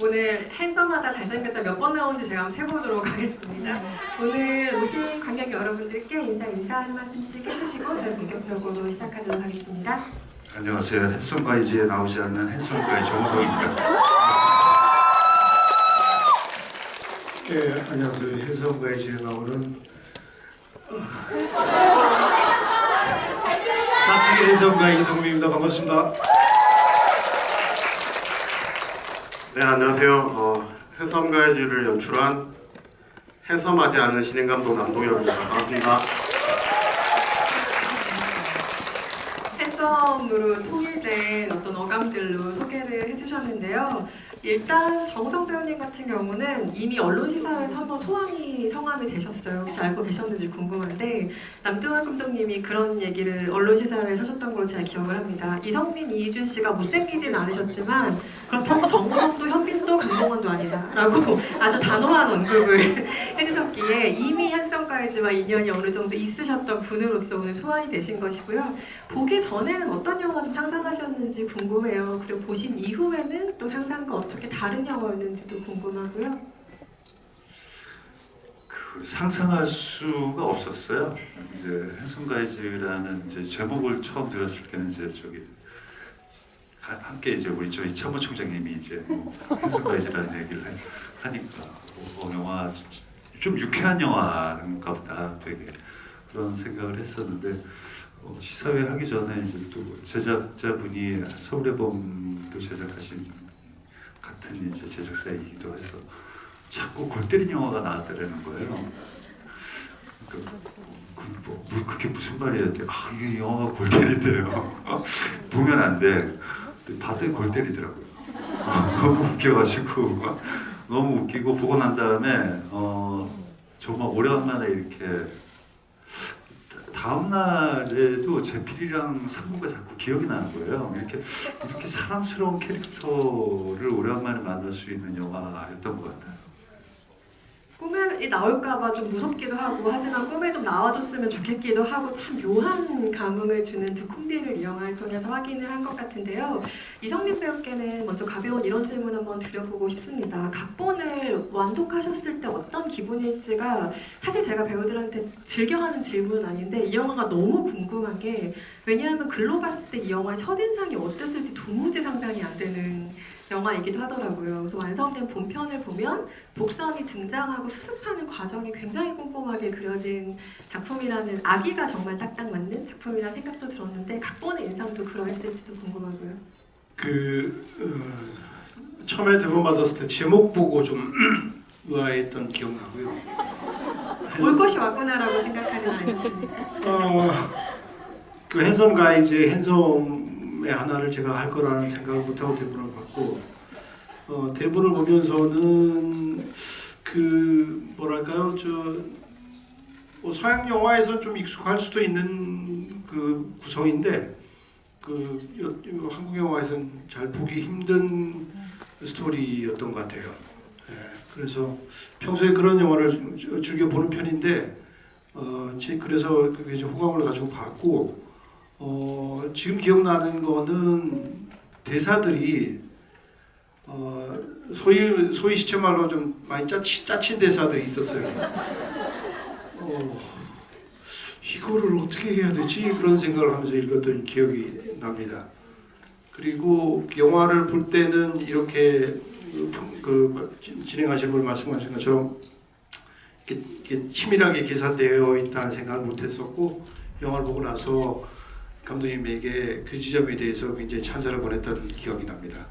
오늘 핸섬하다 잘생겼다 몇 번 나오는지 제가 한번 세보도록 하겠습니다. 오늘 오신 관객 여러분들께 인사 한 말씀씩 해주시고 저희 본격적으로 시작하도록 하겠습니다. 안녕하세요. 핸섬 가이즈에 나오지 않는 핸섬 가이즈 정우성입니다. 예, 안녕하세요. 핸섬 가이즈에 나오는 자칭 핸섬 가이 이성민입니다. 반갑습니다. 네, 안녕하세요. 해섬 가이즈를 연출한 해섬하지 않은 신인감독 남동혁입니다. 반갑습니다. 핸섬으로 통일된 어떤 어감들로 소개를 해주셨는데요. 일단 정우성 배우님 같은 경우는 이미 언론시사회에서 한번 성함이 되셨어요. 혹시 알고 계셨는지 궁금한데 남동혁 감독님이 그런 얘기를 언론시사회에 하셨던 걸로 제가 기억을 합니다. 이성민, 이희준 씨가 못생기진 않으셨지만 그렇다고 정우성도 현빈도 강동원도 아니다 라고 아주 단호한 언급을 해주셨기에 이미 핸섬 가이즈와 인연이 어느 정도 있으셨던 분으로서 오늘 소환이 되신 것이고요. 보기 전에는 어떤 영화 좀 상상하셨는지 궁금해요. 그리고 보신 이후에는 또 상상과 어떻게 다른 영화였는지도 궁금하고요. 상상할 수가 없었어요. 이제 핸섬 가이즈라는 이제 제목을 처음 들었을 때는 이제 저기 함께 이제 우리 저희 참모 총장님이 이제 핸섬 가이즈라는 얘기를 하니까 영화 좀 유쾌한 영화인가 보다 되게 그런 생각을 했었는데 시사회 하기 전에 이제 또 제작자분이 서울의 봄도 제작하신 같은 이제 제작사이기도 해서 자꾸 골 때린 영화가 나왔다라는 거예요. 그게 무슨 말이야? 이게 영화가 골 때린대요. 보면 안 돼. 다들 골 때리더라고요. 너무 웃겨가지고 너무 웃기고 보고 난 다음에 정말 오래간만에 이렇게 다음 날에도 제필이랑 상무가 자꾸 기억이 나는 거예요. 이렇게 사랑스러운 캐릭터를 오랜만에 만날 수 있는 영화였던 것 같아요. 꿈에 나올까봐 좀 무섭기도 하고 하지만 꿈에 좀 나와줬으면 좋겠기도 하고 참 묘한 감흥을 주는 두 콤비를 이 영화를 통해서 확인을 한 것 같은데요. 이성민 배우께는 먼저 가벼운 이런 질문 한번 드려보고 싶습니다. 각본을 완독하셨을 때 어떤 기분일지가 사실 제가 배우들한테 즐겨하는 질문은 아닌데 이 영화가 너무 궁금한 게 왜냐하면 글로 봤을 때 이 영화의 첫인상이 어땠을지 도무지 상상이 안 되는 영화이기도 하더라고요. 그래서 완성된 본편을 보면 복선이 등장하고 수습하는 과정이 굉장히 꼼꼼하게 그려진 작품이라는 아기가 정말 딱딱 맞는 작품이라는 생각도 들었는데 각본의 인상도 그러했을지도 궁금하고요. 처음에 대본 받았을 때 제목 보고 좀 의아했던 기억나고요. 올 것이 왔구나라고 생각하진 않았습니까? 그 핸섬 가이즈의 핸섬의 하나를 제가 할 거라는 생각을 못하고 대본을 받고 대본을 보면서는 뭐랄까요, 서양 영화에서 좀 익숙할 수도 있는 그 구성인데 한국 영화에서는 잘 보기 힘든 스토리였던 것 같아요. 그래서 평소에 그런 영화를 즐겨 보는 편인데 그래서 그게 이제 호감을 가지고 봤고 지금 기억나는 거는 대사들이 소위 시체말로 좀 많이 짜친 대사들이 있었어요. 이거를 어떻게 해야 되지? 그런 생각을 하면서 읽었던 기억이 납니다. 그리고 영화를 볼 때는 이렇게 진행하신 분 말씀하신 것처럼 이렇게 치밀하게 계산되어 있다는 생각을 못했었고 영화를 보고 나서 감독님에게 그 지점에 대해서 굉장히 찬사를 보냈던 기억이 납니다.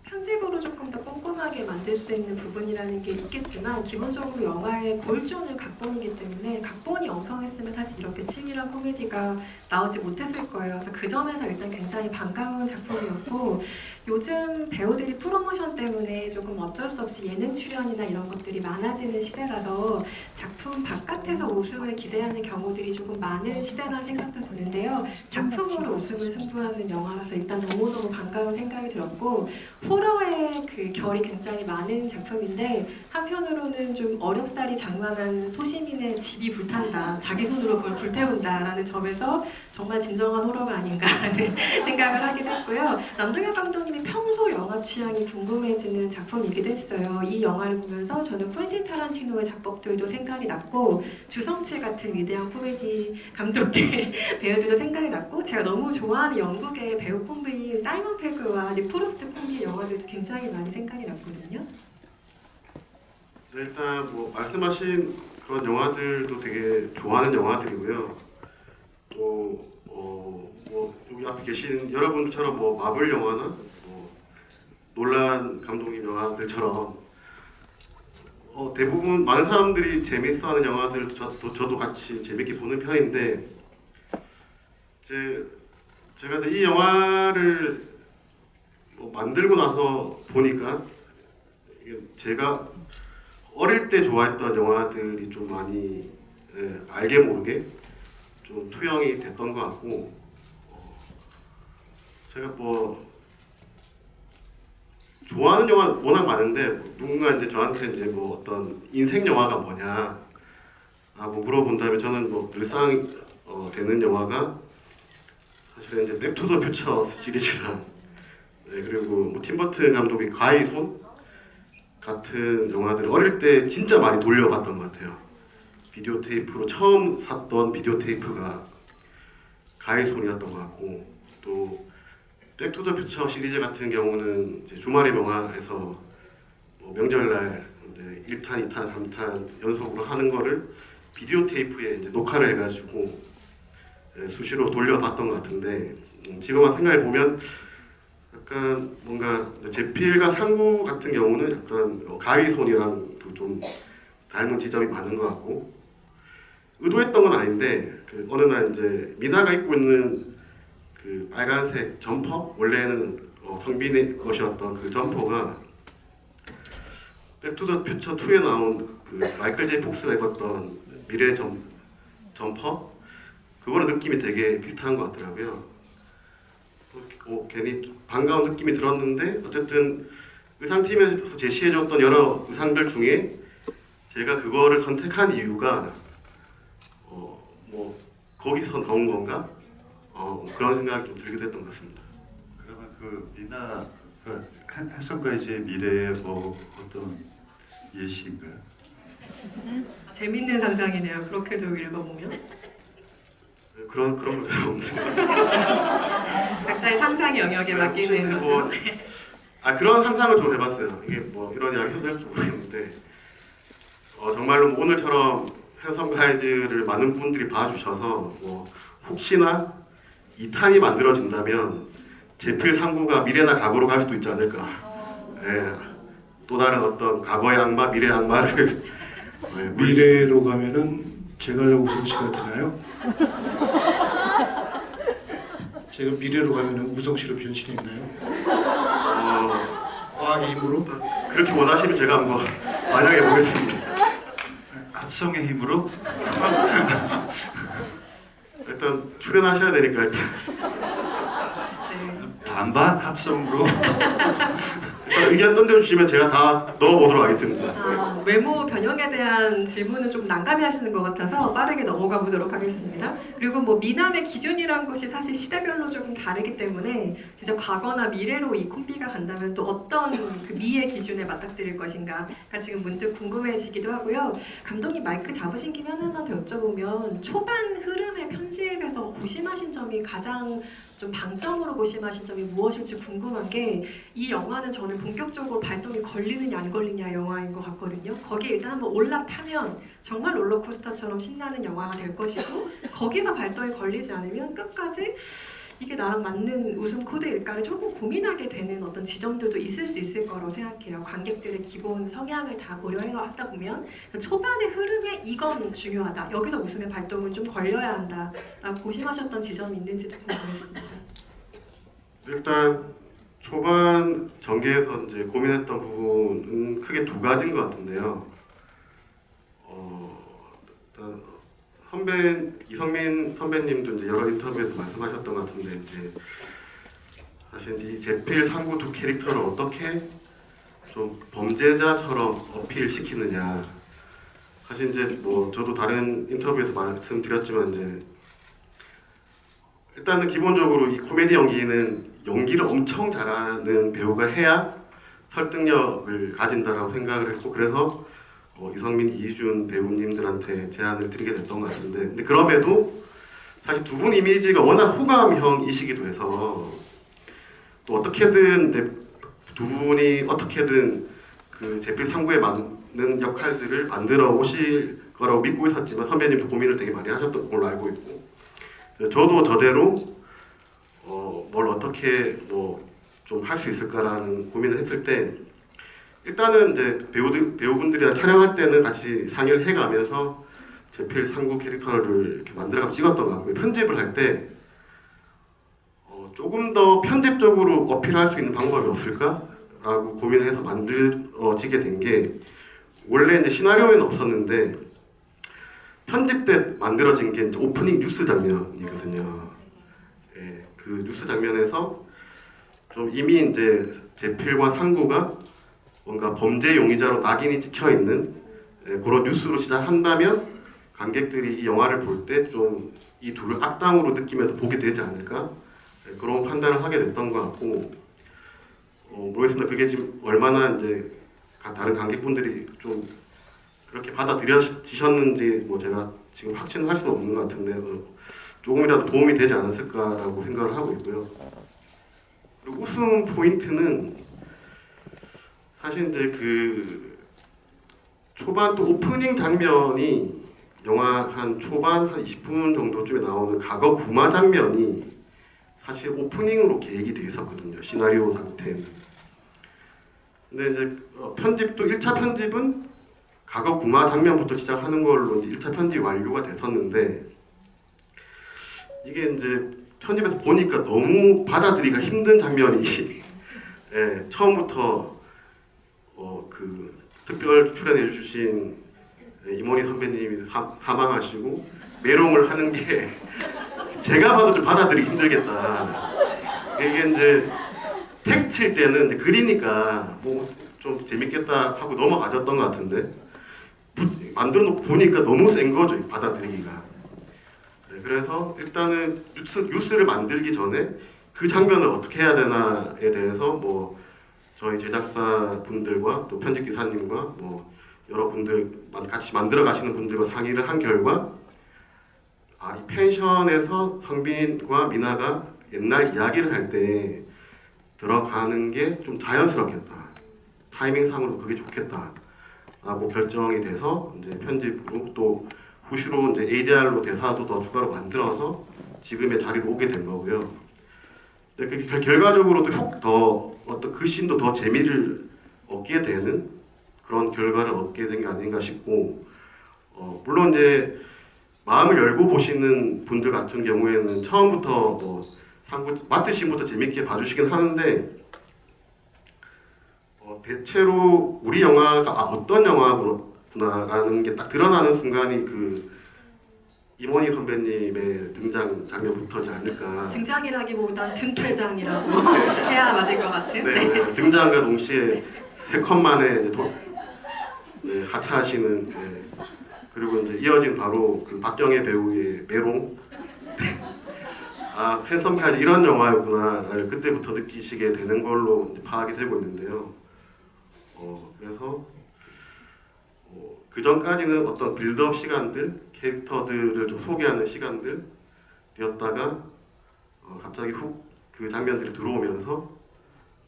편집으로 조금 더 꼼꼼하게 만들 수 있는 부분이라는 게 있겠지만 기본적으로 영화의 골조는 각본이기 때문에 각본이 엉성했으면 사실 이렇게 치밀한 코미디가 나오지 못했을 거예요. 그래서 그 점에서 일단 굉장히 반가운 작품이었고 요즘 배우들이 프로모션 때문에 조금 어쩔 수 없이 예능 출연이나 이런 것들이 많아지는 시대라서 작품 바깥에서 웃음을 기대하는 경우들이 조금 많은 시대라는 생각도 드는데요. 작품으로 웃음을 승부하는 영화라서 일단 너무너무 반가운 생각이 들었고 호러의 그 결이 굉장히 많은 작품인데 한편으로는 좀 어렵사리 장만한 소시민의 집이 불탄다. 자기 손으로 그걸 불태운다라는 점에서 정말 진정한 호러가 아닌가라는 생각을 하기도 했고요. 남동엽 감독님이 평소 영화 취향이 궁금해지는 작품이기도 했어요. 이 영화를 보면서 저는 퀸틴 타란티노의 작품들도 생각이 났고 주성치 같은 위대한 코미디 감독들 배우들도 생각이 났고 제가 너무 좋아하는 영국의 배우 콤비인 사이먼 페그와 닉 프로스트 콤비의 영화들도 굉장히 많이 생각이 났거든요. 네, 일단 뭐 말씀하신 그런 영화들도 되게 좋아하는 영화들이고요. 또 뭐 여기 앞에 계신 여러분처럼 뭐 마블 영화나 뭐 놀란 감독님 영화들처럼 대부분 많은 사람들이 재밌어하는 영화들도 저도 같이 재밌게 보는 편인데 제가 이 영화를 만들고 나서 보니까 이게 제가 어릴 때 좋아했던 영화들이 좀 많이 알게 모르게 좀 투영이 됐던 것 같고 제가 뭐 좋아하는 영화 워낙 많은데 누군가 이제 저한테 이제 뭐 어떤 인생 영화가 뭐냐 하고 물어본다면 저는 뭐 늘상 되는 영화가 사실은 이제 백투더 퓨처 시리즈랑 그리고 뭐 팀버튼 감독의 가히 손 같은 영화들 어릴 때 진짜 많이 돌려봤던 것 같아요. 비디오 테이프로 처음 샀던 비디오 테이프가 가히 손이었던 것 같고 또 백투더 퓨처 시리즈 같은 경우는 이제 주말의 명화에서 뭐 명절날 이제 1탄, 2탄, 3탄 연속으로 하는 거를 비디오 테이프에 이제 녹화를 해가지고 수시로 돌려봤던 것 같은데 지금 와서 생각해 보면 약간 뭔가 제필과 상구 같은 경우는 약간 가위손이랑도 좀 닮은 지점이 많은 것 같고 의도했던 건 아닌데 어느 날 이제 미나가 입고 있는 그 빨간색 점퍼 원래는 성빈의 것이었던 그 점퍼가 백투더 퓨처 2에 나온 그 마이클 제이 폭스가 입었던 미래 점퍼 그거랑 느낌이 되게 비슷한 것 같더라고요. 괜히 반가운 느낌이 들었는데 어쨌든 의상팀에서 제시해줬던 여러 의상들 중에 제가 그거를 선택한 이유가 뭐 거기서 나온 건가? 그런 생각이 좀 들기도 했던 것 같습니다. 그러면 그 미나 해성가이즈의 미래의 뭐 어떤 예시인가요? 재밌는 상상이네요. 그렇게도 읽어보면 그런 거 잘 없는데. 각자의 상상 영역에 맡기는 뭐, 것은 그런 상상을 좀 해봤어요. 이게 뭐 이런 이야기 해도 될지 모르겠는데 정말로 뭐 오늘처럼 해성가이즈를 많은 분들이 봐주셔서 뭐 혹시나 2탄이 만들어진다면 제필 상구가 미래나 과거로 갈 수도 있지 않을까. 또 다른 어떤 과거의 악마, 미래의 악마를 미래로 가면은 제가 우성 씨가 되나요? 제가 미래로 가면은 우성 씨로 변신했나요? 과학의 힘으로? 그렇게 원하시면 제가 한번 만약에 보겠습니다. 합성의 힘으로? 일단 출연하셔야 되니까 일단 반반 합성으로? 일단 의견 던져주시면 제가 다 넣어보도록 하겠습니다. 외모 변형에 대한 질문은 좀 난감해하시는 것 같아서 빠르게 넘어가 보도록 하겠습니다. 그리고 뭐 미남의 기준이란 것이 사실 시대별로 조금 다르기 때문에 진짜 과거나 미래로 이 콤비가 간다면 또 어떤 그 미의 기준에 맞닥뜨릴 것인가가 지금 문득 궁금해지기도 하고요. 감독님 마이크 잡으신 김에 하나만 더 여쭤보면 초반 흐름의 편집에서 고심하신 점이 가장 좀 방점으로 고심하신 점이 무엇일지 궁금한 게 이 영화는 저는 본격적으로 발동이 걸리느냐 안 걸리냐 영화인 것 같거든요. 거기에 일단 한번 올라타면 정말 롤러코스터처럼 신나는 영화가 될 것이고 거기서 발동이 걸리지 않으면 끝까지 이게 나랑 맞는 웃음 코드일까를 조금 고민하게 되는 어떤 지점들도 있을 수 있을 거라고 생각해요. 관객들의 기본 성향을 다 고려하다 보면 초반의 흐름에 이건 중요하다. 여기서 웃음의 발동을 좀 걸려야 한다. 라고 고심하셨던 지점이 있는지도 궁금했습니다. 일단 초반 전개에서 이제 고민했던 부분은 크게 두 가지인 것 같은데요. 일단 이성민 선배님도 이제 여러 인터뷰에서 말씀하셨던 것 같은데 이제 사실 이 제필 상구 두 캐릭터를 어떻게 좀 범죄자처럼 어필시키느냐 사실 이제 뭐 저도 다른 인터뷰에서 말씀드렸지만 이제 일단은 기본적으로 이 코미디 연기는 연기를 엄청 잘하는 배우가 해야 설득력을 가진다라고 생각을 했고 그래서 이성민, 이희준 배우님들한테 제안을 드리게 됐던 것 같은데 근데 그럼에도 사실 두 분 이미지가 워낙 호감형이시기도 해서 또 어떻게든 두 분이 어떻게든 그 제필 3구에 맞는 역할들을 만들어 오실 거라고 믿고 있었지만 선배님도 고민을 되게 많이 하셨던 걸로 알고 있고 저도 저대로 뭘 어떻게 뭐 좀 할 수 있을까라는 고민을 했을 때 일단은 이제 배우분들이랑 촬영할 때는 같이 상의를 해가면서 제필 3구 캐릭터를 이렇게 만들어가고 찍었던 것 같고요. 편집을 할 때 조금 더 편집적으로 어필할 수 있는 방법이 없을까라고 고민을 해서 만들어지게 된 게 원래 이제 시나리오에는 없었는데 편집 때 만들어진 게 이제 오프닝 뉴스 장면이거든요. 예, 그 뉴스 장면에서 좀 이미 이제 제필과 상구가 뭔가 범죄 용의자로 낙인이 찍혀 있는 그런 뉴스로 시작한다면 관객들이 이 영화를 볼 때 좀 이 둘을 악당으로 느끼면서 보게 되지 않을까 그런 판단을 하게 됐던 것 같고 모르겠습니다. 그게 지금 얼마나 이제 다른 관객분들이 좀 그렇게 받아들여지셨는지 뭐 제가 지금 확신을 할 수는 없는 것 같은데 조금이라도 도움이 되지 않았을까라고 생각을 하고 있고요. 그리고 웃음 포인트는 사실 이제 그 초반 또 오프닝 장면이 영화 한 초반 한 20분 정도쯤에 나오는 과거 부마 장면이 사실 오프닝으로 계획이 돼 있었거든요. 시나리오 상태는. 근데 이제 편집도 1차 편집은 과거 구마 장면부터 시작하는 걸로 이제 1차 편집이 완료가 됐었는데 이게 이제 편집에서 보니까 너무 받아들이기가 힘든 장면이 예, 처음부터 그 특별 출연해 주신 이모니 선배님이 사망하시고 메롱을 하는 게 제가 봐도 좀 받아들이기 힘들겠다. 이게 이제 텍스트일 때는 이제 글이니까 뭐 좀 재밌겠다 하고 넘어가졌던 것 같은데 만들어 놓고 보니까 너무 센 거죠, 받아들이기가. 네, 그래서 일단은 뉴스를 만들기 전에 그 장면을 어떻게 해야 되나에 대해서 뭐 저희 제작사 분들과 또 편집 기사님과 뭐 여러 분들 같이 만들어 가시는 분들과 상의를 한 결과 이 펜션에서 성빈과 미나가 옛날 이야기를 할 때 들어가는 게 좀 자연스럽겠다. 타이밍상으로 그게 좋겠다. 라고 결정이 돼서 이제 편집으로 또 후시로 이제 ADR로 대사도 더 추가로 만들어서 지금의 자리로 오게 된 거고요. 그게 결과적으로 더 어떤 그 씬도 더 재미를 얻게 되는 그런 결과를 얻게 된 게 아닌가 싶고 물론 이제 마음을 열고 보시는 분들 같은 경우에는 처음부터 뭐 마트 씬부터 재밌게 봐주시긴 하는데 대체로 우리 영화가 어떤 영화구나라는 게 딱 드러나는 순간이 그 이모니 선배님의 등장 장면부터지 않을까. 등장이라기보단 등퇴장이라고 해야 맞을 것 같은. 네. 등장과 동시에 세 컷 만에 이제 하차하시는 그리고 이제 이어진 바로 그 박경혜 배우의 메롱. 팬썸까지 이런 영화였구나를 그때부터 느끼시게 되는 걸로 이제 파악이 되고 있는데요. 그래서 그 전까지는 어떤 빌드업 시간들, 캐릭터들을 좀 소개하는 시간들이었다가 갑자기 훅 그 장면들이 들어오면서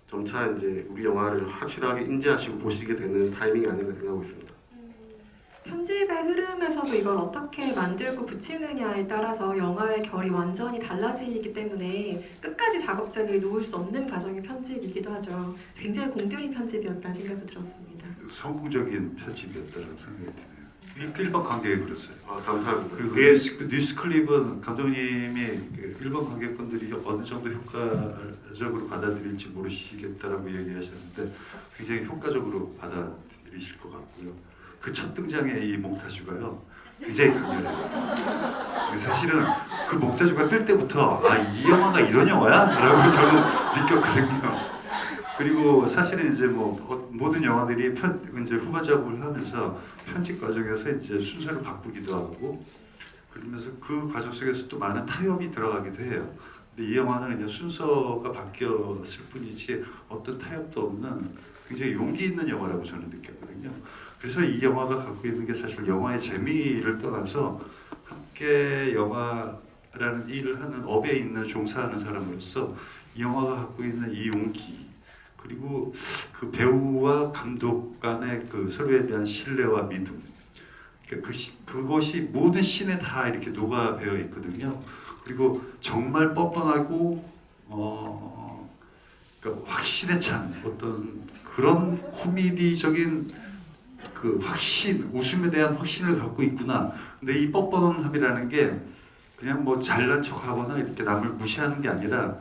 점차 이제 우리 영화를 확실하게 인지하시고 보시게 되는 타이밍이 아닌가 생각하고 있습니다. 편집의 흐름에서도 이걸 어떻게 만들고 붙이느냐에 따라서 영화의 결이 완전히 달라지기 때문에 끝까지 작업자들이 놓을 수 없는 과정이 편집이기도 하죠. 굉장히 공들인 편집이었다는 생각도 들었습니다. 성공적인 편집이었다는 생각이 드네요. 이게 일본 관객이 그랬어요. 감사합니다. 그리고 뉴스 클립은 감독님이 일본 관객분들이 어느 정도 효과적으로 받아들일지 모르시겠다라고 얘기하셨는데 굉장히 효과적으로 받아들이실 것 같고요. 그 첫 등장의 이 몽타주가요 굉장히 강렬해요. 사실은 그 몽타주가 뜰 때부터 이 영화가 이런 영화야? 라고 저는 느꼈거든요. 그리고 사실은 이제 뭐 모든 영화들이 이제 후반 작업을 하면서 편집 과정에서 이제 순서를 바꾸기도 하고 그러면서 그 과정 속에서 또 많은 타협이 들어가기도 해요. 근데 이 영화는 그냥 순서가 바뀌었을 뿐이지 어떤 타협도 없는 굉장히 용기 있는 영화라고 저는 느꼈거든요. 그래서 이 영화가 갖고 있는 게 사실 영화의 재미를 떠나서 함께 영화라는 일을 하는 업에 있는 종사하는 사람으로서 이 영화가 갖고 있는 이 용기 그리고 그 배우와 감독 간의 그 서로에 대한 신뢰와 믿음 그것이 모든 씬에 다 이렇게 녹아 배어 있거든요. 그리고 정말 뻔뻔하고 그러니까 확신에 찬 어떤 그런 코미디적인 그 확신, 웃음에 대한 확신을 갖고 있구나. 근데 이 뻔뻔함이라는 게 그냥 뭐 잘난 척하거나 이렇게 남을 무시하는 게 아니라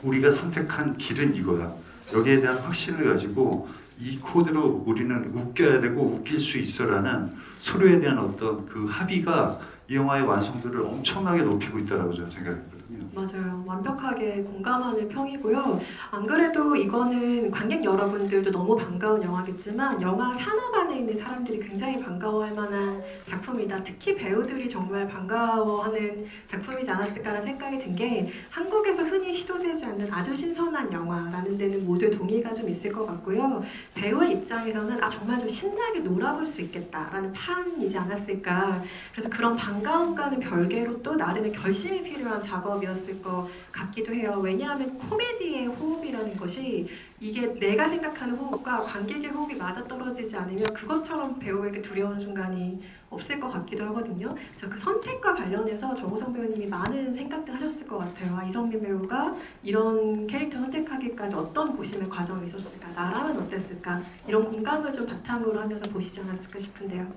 우리가 선택한 길은 이거야. 여기에 대한 확신을 가지고 이 코드로 우리는 웃겨야 되고 웃길 수 있어라는 서로에 대한 어떤 그 합의가 이 영화의 완성도를 엄청나게 높이고 있다라고 저는 생각했거든요. 맞아요. 완벽하게 공감하는 평이고요. 안 그래도 이거는 관객 여러분들도 너무 반가운 영화겠지만 영화 산업 안에 있는 사람들이 굉장히 반가워할 만한 작품이다. 특히 배우들이 정말 반가워하는 작품이지 않았을까라는 생각이 든 게 한국에서 흔히 시도되지 않는 아주 신선한 영화라는 데는 모두 동의가 좀 있을 것 같고요. 배우의 입장에서는 정말 좀 신나게 놀아볼 수 있겠다라는 판이지 않았을까. 그래서 그런 반가움과는 별개로 또 나름의 결심이 필요한 작업이었을 것 같기도 해요. 왜냐하면 코미디의 호흡이라는 것이 이게 내가 생각하는 호흡과 관객의 호흡이 맞아떨어지지 않으면 그것처럼 배우에게 두려운 순간이 없을 것 같기도 하거든요. 그래서 그 선택과 관련해서 정우성 배우님이 많은 생각들 하셨을 것 같아요. 이성민 배우가 이런 캐릭터 선택하기까지 어떤 고심의 과정이 있었을까? 나라면 어땠을까? 이런 공감을 좀 바탕으로 하면서 보시지 않았을까 싶은데요.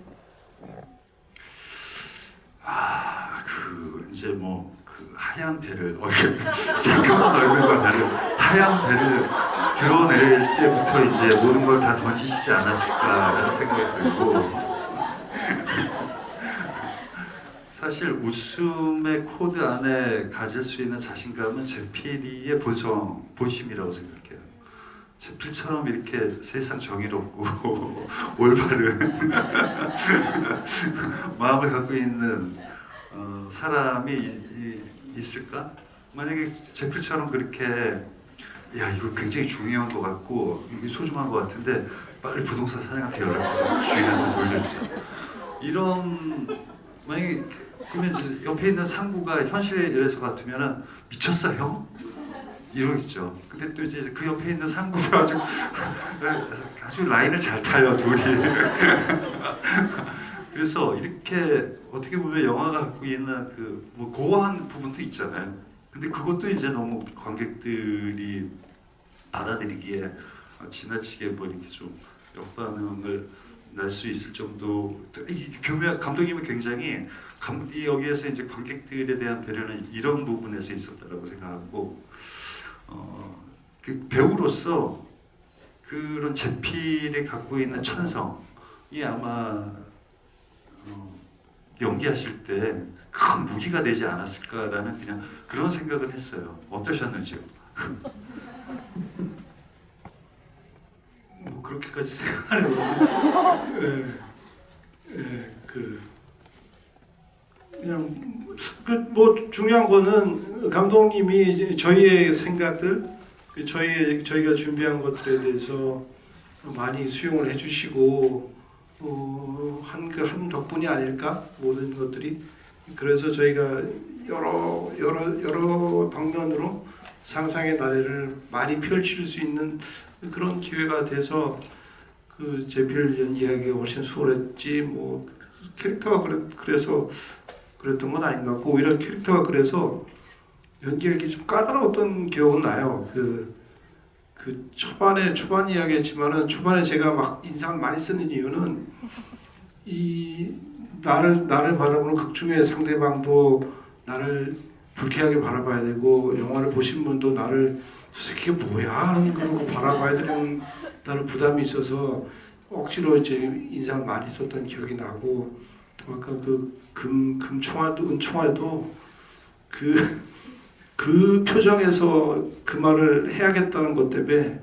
그 이제 뭐 그 하얀 배를 새까만 얼굴과 다른 하얀 배를 드러낼 때부터 이제 모든 걸 다 던지시지 않았을까라는 생각이 들고 사실 웃음의 코드 안에 가질 수 있는 자신감은 제필이의 본심이라고 생각해요. 제필처럼 이렇게 세상 정의롭고 올바른 마음을 갖고 있는 사람이 있을까? 만약에 제필처럼 그렇게 야 이거 굉장히 중요한 것 같고 이게 소중한 것 같은데 빨리 부동산 사장한테 연락해서 주인한테 돌려주자. 이런 만약에 그러면 이제 옆에 있는 상구가 현실에서 같으면은 미쳤어 형? 이러겠죠. 근데 또 이제 그 옆에 있는 상구가 아주 라인을 잘 타요 둘이. 그래서 이렇게 어떻게 보면 영화가 갖고 있는 그 뭐 고어한 부분도 있잖아요. 근데 그것도 이제 너무 관객들이 받아들이기에 지나치게 뭐 이렇게 좀 역반응을 날 수 있을 정도. 이 감독님은 굉장히 여기에서 이제 관객들에 대한 배려는 이런 부분에서 있었다라고 생각하고 그 배우로서 그런 제필이 갖고 있는 천성이 아마 연기하실 때 큰 무기가 되지 않았을까라는 그냥 그런 생각을 했어요. 어떠셨는지요? 뭐 그렇게까지 생각하려고 그냥 뭐 중요한 거는 감독님이 저희의 생각들, 저희가 준비한 것들에 대해서 많이 수용을 해주시고 한 덕분이 아닐까 모든 것들이. 그래서 저희가 여러 방면으로 상상의 나래를 많이 펼칠 수 있는 그런 기회가 돼서 그 제필 연기하기가 훨씬 수월했지. 뭐 캐릭터가 그래서 그랬던 건 아닌 것 같고 오히려 캐릭터가 그래서 연기하기 좀 까다로웠던 기억은 나요. 그 초반 이야기했지만은 초반에 제가 막 인상을 많이 쓰는 이유는 이 나를 바라보는 극 중에 상대방도 나를 불쾌하게 바라봐야 되고 영화를 보신 분도 나를 저 새끼가 뭐야 하는 거 바라봐야 되는 나는 부담이 있어서 억지로 이제 인상을 많이 썼던 기억이 나고 또 아까 그 금총알도 은총알도 그 그 표정에서 그 말을 해야겠다는 것 때문에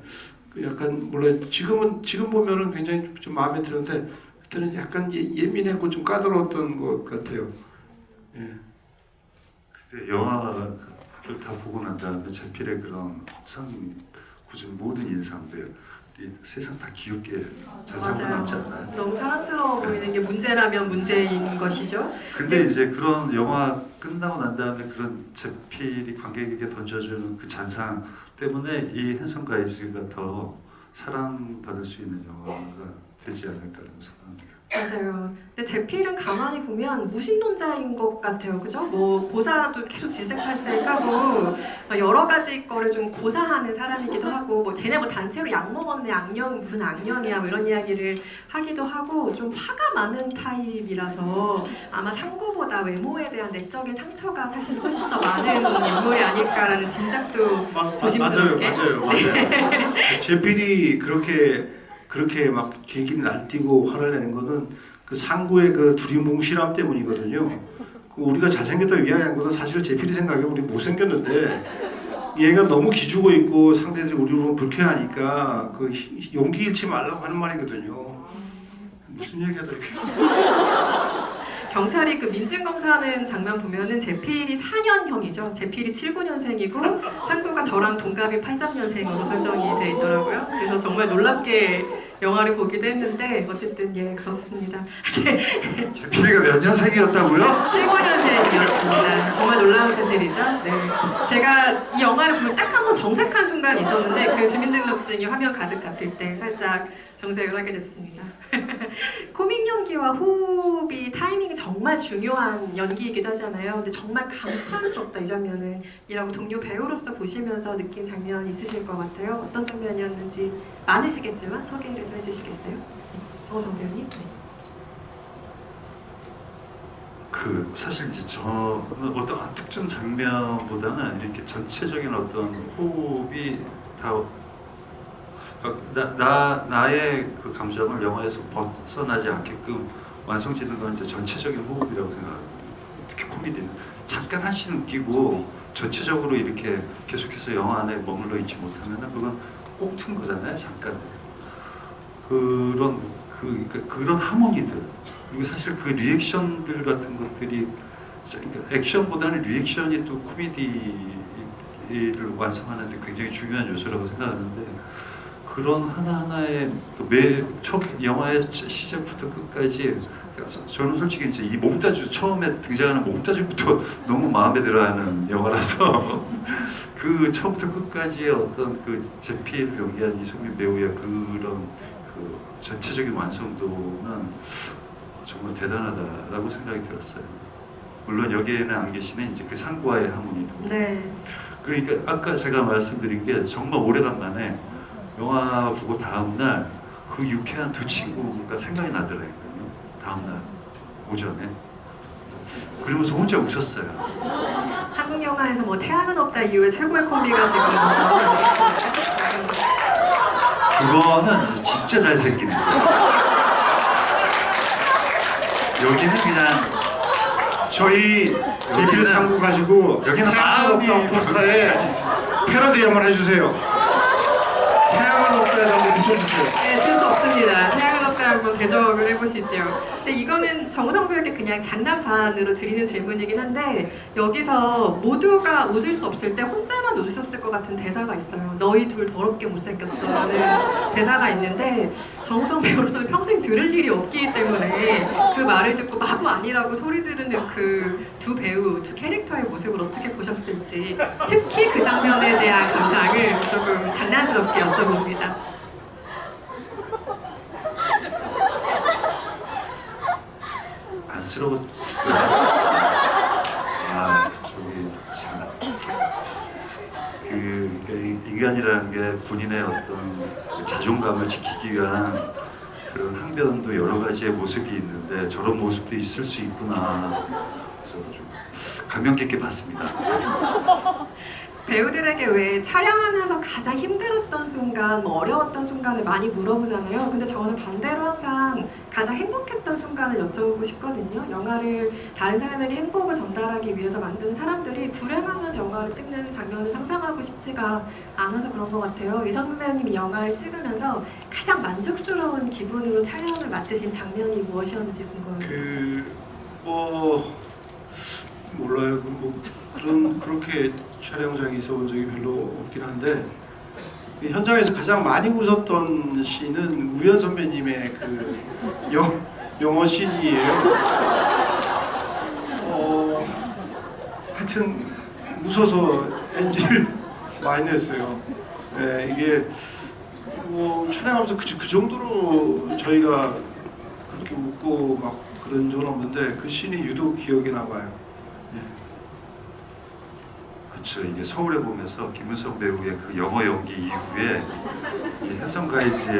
그 약간 몰라 지금 보면은 굉장히 좀 마음에 드는데 그때는 약간 예민했고 좀 까다로웠던 것 같아요. 예. 그때 영화를 다 보고 난 다음에 제필의 그런 험상 굳은 모든 인상들 이 세상 다 귀엽게 자세하고 남지 않나요? 너무 사랑스러워 보이는 게 문제라면 문제인 것이죠. 근데 이제 그런 영화 끝나고 난 다음에 그런 제필이 관객에게 던져주는 그 잔상 때문에 이 핸섬 가이즈가 더 사랑받을 수 있는 영화가 되지 않을까라는 생각합니다. 맞아요. 근데 제필은 가만히 보면 무신론자인 것 같아요. 그죠? 뭐 고사도 계속 질색팔색 하고 여러 가지 거를 좀 고사하는 사람이기도 하고 뭐 쟤네 뭐 단체로 약 먹었네 악령 무슨 악령이야 뭐 이런 이야기를 하기도 하고 좀 화가 많은 타입이라서 아마 상구보다 외모에 대한 내적인 상처가 사실 훨씬 더 많은 인물이 아닐까라는 짐작도 조심스럽게. 맞아요. 제필이 그렇게 막 길길 날뛰고 화를 내는 거는 그 상구의 그 두리뭉실함 때문이거든요. 그 우리가 잘생겼다고 이야기한 것은 사실 제필이 생각에 우리 못생겼는데 얘가 너무 기죽어 있고 상대들이 우리를 보면 불쾌하니까 그 용기 잃지 말라고 하는 말이거든요. 무슨 얘기하다 이렇게. 경찰이 그 민증 검사하는 장면 보면은 제필이 4년형이죠. 제필이 79년생이고 상구가 저랑 동갑인 83년생으로 설정이 돼 있더라고요. 그래서 정말 놀랍게 영화를 보기도 했는데 어쨌든 예 그렇습니다. 제필이가 몇 년생이었다고요? 79년생이었습니다. 정말 놀라운 사실이죠. 네, 제가 이 영화를 보면서 딱 한 번 정색한 순간이 있었는데 그 주민등록증이 화면 가득 잡힐 때 살짝 정색을 하게 됐습니다. 코믹 연기와 호흡이 타이밍이 정말 중요한 연기이기도 하잖아요. 근데 정말 감탄스럽다 이 장면은 이라고 동료 배우로서 보시면서 느낀 장면 있으실 것 같아요. 어떤 장면이었는지 많으시겠지만 소개를 좀 해주시겠어요? 정호성 배우님. 네. 그 사실 이제 저는 어떤 특정 장면보다는 이렇게 전체적인 어떤 호흡이 다 나의 그 감정을 영화에서 벗어나지 않게끔 완성짓는 건 이제 전체적인 호흡이라고 생각합니다. 특히 코미디는 잠깐 한씩 웃기고 전체적으로 이렇게 계속해서 영화 안에 머물러 있지 못하면은 그건 꼭 튼 거잖아요. 잠깐 그런 하모니들 그리고 사실 그 리액션들 같은 것들이 그러니까 액션보다는 리액션이 또 코미디를 완성하는데 굉장히 중요한 요소라고 생각하는데 그런 하나하나의 영화의 시작부터 끝까지 저는 솔직히 이제 이 몽타주 처음에 등장하는 몽타주부터 너무 마음에 들어하는 영화라서 그 처음부터 끝까지의 어떤 그 제필 연기한 이성민 배우의 그런 그 전체적인 완성도는 정말 대단하다라고 생각이 들었어요. 물론 여기에는 안 계시는 이제 그 상구와의 하모니도. 네. 그러니까 아까 제가 말씀드린 게 정말 오래간만에 영화 보고 다음 날 그 유쾌한 두 친구가 생각이 나더라고요. 다음 날 오전에. 그러면서 혼자 웃었어요. 한국 영화에서 뭐 태양은 없다 이후에 최고의 콤비가 지금 나오고 있습니다. 그거는 진짜 잘생긴 애. 여기는 그냥 저희 제필 상구 가지고 여기는 태양은 마음이 없다 포스터에 패러디 한번 해주세요. 태양은 없다에 한번 붙여주세요. 네, 질 수 없습니다. 태양은 없다 한번 대적을 해보시죠. 근데 이거는 정우성 배우에게 그냥 장난반으로 드리는 질문이긴 한데 여기서 모두가 웃을 수 없을 때 혼자만 웃으셨을 것 같은 대사가 있어요. 너희 둘 더럽게 못생겼어 라는 대사가 있는데 정우성 배우로서는 평생 들을 일이 없기 때문에 그 말을 듣고 마구 아니라고 소리 지르는 그 두 배우, 두 캐릭터의 모습을 어떻게 보셨을지 특히 그 장면에 대한 감상을 조금 장난스럽게 여쭤봅니다. 안쓰러웠어요. 저기 참. 그러니까 인간이라는 게 본인의 어떤 그 자존감을 지키기 위한 그런 항변도 여러 가지의 모습이 있는데 저런 모습도 있을 수 있구나. 그래서 좀 감명 깊게 봤습니다. 배우들에게 왜 촬영하면서 가장 힘들었던 순간, 뭐 어려웠던 순간을 많이 물어보잖아요. 근데 저는 반대로 항상 가장 행복했던 순간을 여쭤보고 싶거든요. 영화를 다른 사람에게 행복을 전달하기 위해서 만든 사람들이 불행하면서 영화를 찍는 장면을 상상하고 싶지가 않아서 그런 것 같아요. 이성 선배님이 영화를 찍으면서 가장 만족스러운 기분으로 촬영을 마치신 장면이 무엇이었는지 궁금해요. 몰라요. 그렇게 촬영장에 있어본 적이 별로 없긴 한데 그 현장에서 가장 많이 웃었던 씬은 우연 선배님의 그 영어 씬이에요. 하여튼 웃어서 NG를 많이 냈어요. 네, 이게 촬영하면서 그 정도로 저희가 그렇게 웃고 막 그런 적은 없는데 그 씬이 유독 기억에 남아요. 그렇죠. 이게 서울에 보면서 김은석 배우의 그 영어 연기 이후에 이 혜성가이즈의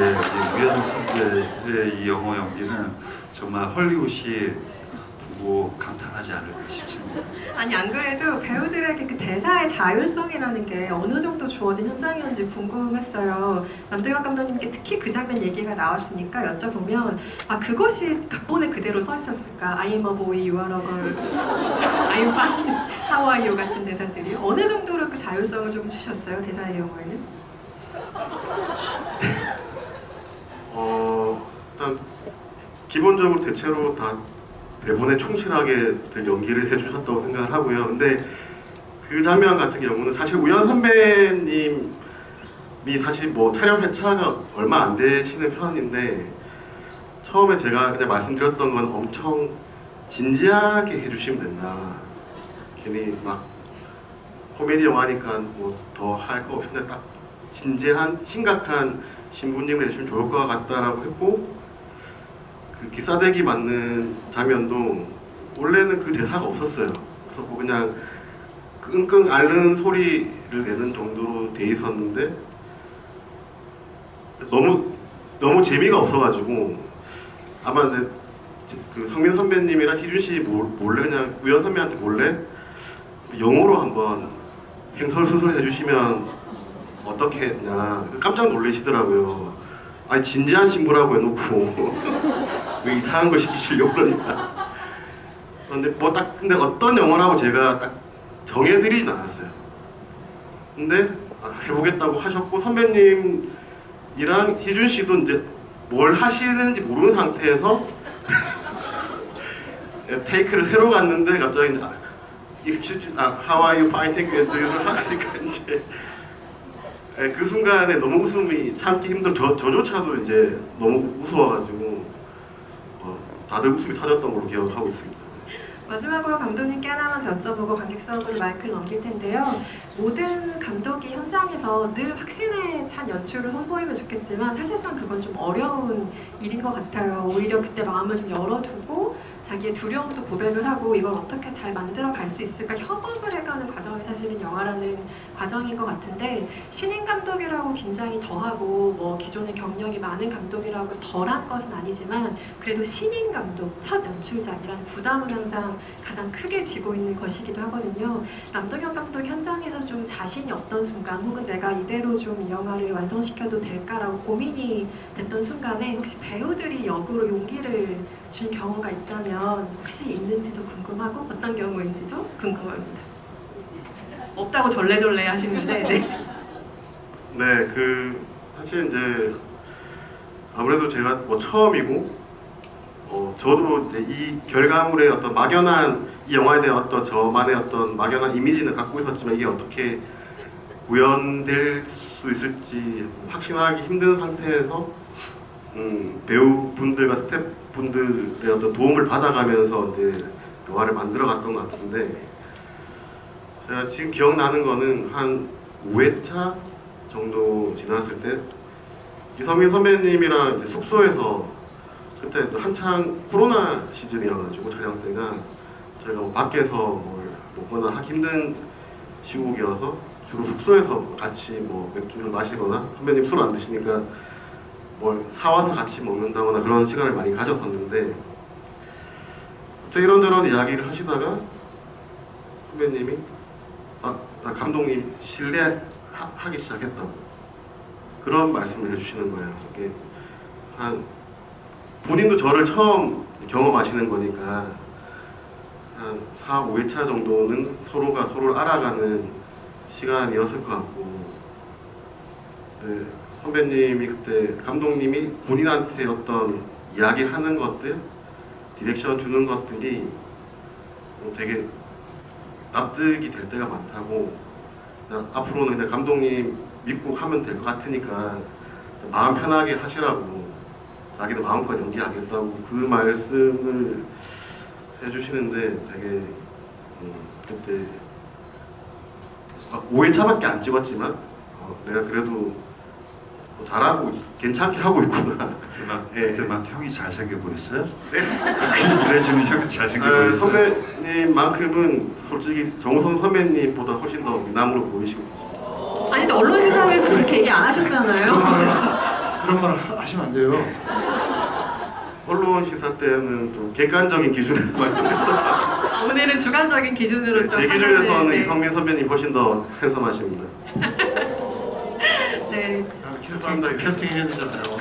우연 선배의 이 영어 연기는 정말 헐리우드이 보고 감탄하지 않을까 싶습니다. 아니 안 그래도 배우들에게 그 대사의 자율성이라는 게 어느 정도 주어진 현장이었는지 궁금했어요. 남도현 감독님께 특히 그 장면 얘기가 나왔으니까 여쭤보면 그것이 각본에 그대로 써 있었을까? I'm a boy, you are a girl, I'm fine, how are you 같은 대사들이 어느 정도로 그 자율성을 좀 주셨어요? 대사의 경우에는? 일단 기본적으로 대체로 다 대본에 충실하게 연기를 해주셨다고 생각을 하고요. 근데 그 장면 같은 경우는 사실 우연 선배님이 사실 뭐 촬영 회차가 얼마 안 되시는 편인데 처음에 제가 그냥 말씀드렸던 건 엄청 진지하게 해주시면 된다. 괜히 막 코미디 영화니까 뭐 더 할 거 없는데 딱 진지한 심각한 신부님을 해주시면 좋을 것 같다라고 했고 그 기사대기 맞는 장면도 원래는 그 대사가 없었어요. 그래서 뭐 그냥 끙끙 앓는 소리를 내는 정도로 돼 있었는데 너무 재미가 없어가지고 아마 그 성민 선배님이랑 희준 씨 몰래 그냥 우연 선배한테 몰래 영어로 한번 횡설수설 해주시면 어떻겠냐 깜짝 놀라시더라고요. 아니 진지한 신부라고 해놓고 왜 이상한 걸 시키시려고 그러냐. 근데 근데 어떤 영화라고 제가 딱 정해드리진 않았어요. 근데 해보겠다고 하셨고 선배님이랑 희준 씨도 이제 뭘 하시는지 모르는 상태에서 테이크를 새로 갔는데 갑자기 Excuse, how are you? Fine, thank you. 를 하니까 이제 그 순간에 너무 웃음이 참기 힘들어. 저조차도 이제 너무 무서워가지고 다들 웃음이 터졌던 걸로 기억하고 있습니다. 마지막으로 감독님께 하나만 더 여쭤보고 관객석으로 마이크를 넘길 텐데요. 모든 감독이 현장에서 늘 확신에 찬 연출을 선보이면 좋겠지만 사실상 그건 좀 어려운 일인 것 같아요. 오히려 그때 마음을 좀 열어두고 자기의 두려움도 고백을 하고 이걸 어떻게 잘 만들어 갈 수 있을까 협업을 해가는 과정이 사실은 영화라는 과정인 것 같은데 신인 감독이라고 긴장이 더하고 뭐 기존에 경력이 많은 감독이라고 덜한 것은 아니지만 그래도 신인 감독, 첫 연출작이란 부담은 항상 가장 크게 지고 있는 것이기도 하거든요. 남도현 감독 현장에서 좀 자신이 없던 순간 혹은 내가 이대로 좀 이 영화를 완성시켜도 될까라고 고민이 됐던 순간에 혹시 배우들이 역으로 용기를 준 경우가 있다면 혹시 있는지도 궁금하고 어떤 경우인지도 궁금합니다. 없다고 절레절레 하시는데 네, 사실 이제 아무래도 제가 뭐 처음이고 저도 이제 이 결과물의 어떤 막연한 이 영화에 대한 어떤 저만의 어떤 막연한 이미지는 갖고 있었지만 이게 어떻게 구현될 수 있을지 확신하기 힘든 상태에서 배우분들과 스태프분들의 어떤 도움을 받아가면서 이제 영화를 만들어갔던 것 같은데 제가 지금 기억나는 거는 한 5회차 정도 지났을 때 이성민 선배님이랑 이제 숙소에서 그때 한창 코로나 시즌이어가지고 촬영 때가 저희가 뭐 밖에서 뭘 먹거나 하기 힘든 시국이어서 주로 숙소에서 같이 뭐 맥주를 마시거나 선배님 술 안 드시니까 뭘 사와서 같이 먹는다거나 그런 시간을 많이 가졌었는데 갑자기 이런저런 이야기를 하시다가 선배님이 나 감독님 신뢰하기 시작했다고 그런 말씀을 해주시는 거예요. 이게 한 본인도 저를 처음 경험하시는 거니까 한 4, 5회차 정도는 서로가 서로를 알아가는 시간이었을 것 같고, 네, 선배님이 그때 감독님이 본인한테 어떤 이야기하는 것들, 디렉션 주는 것들이 되게 납득이 될 때가 많다고, 그냥 앞으로는 그냥 감독님 믿고 하면 될 것 같으니까 마음 편하게 하시라고, 자기도 마음껏 연기하겠다고 그 말씀을 해주시는데 되게 그때 막 5회차밖에 안 찍었지만 내가 그래도 뭐 잘하고 괜찮게 하고 있구나. 그때만 형이 잘생겨 보였어요? 네. 그래주면 형이 잘생겨 아, 보였어요. 선배님만큼은 솔직히 정우성 선배님보다 훨씬 더 미남으로 보이시고. 아니 근데 언론 시사회에서 그렇게 얘기 안 하셨잖아요. 그런 말 하시면 안 돼요. 언론 시사 때는 좀 객관적인 기준에서 말씀드렸다. 오늘은 주관적인 기준으로 좀 제 기준에서는 판단을, 이성민 선배님 훨씬 더 핸섬하십니다. 네. 캐스팅 해야 되잖아요.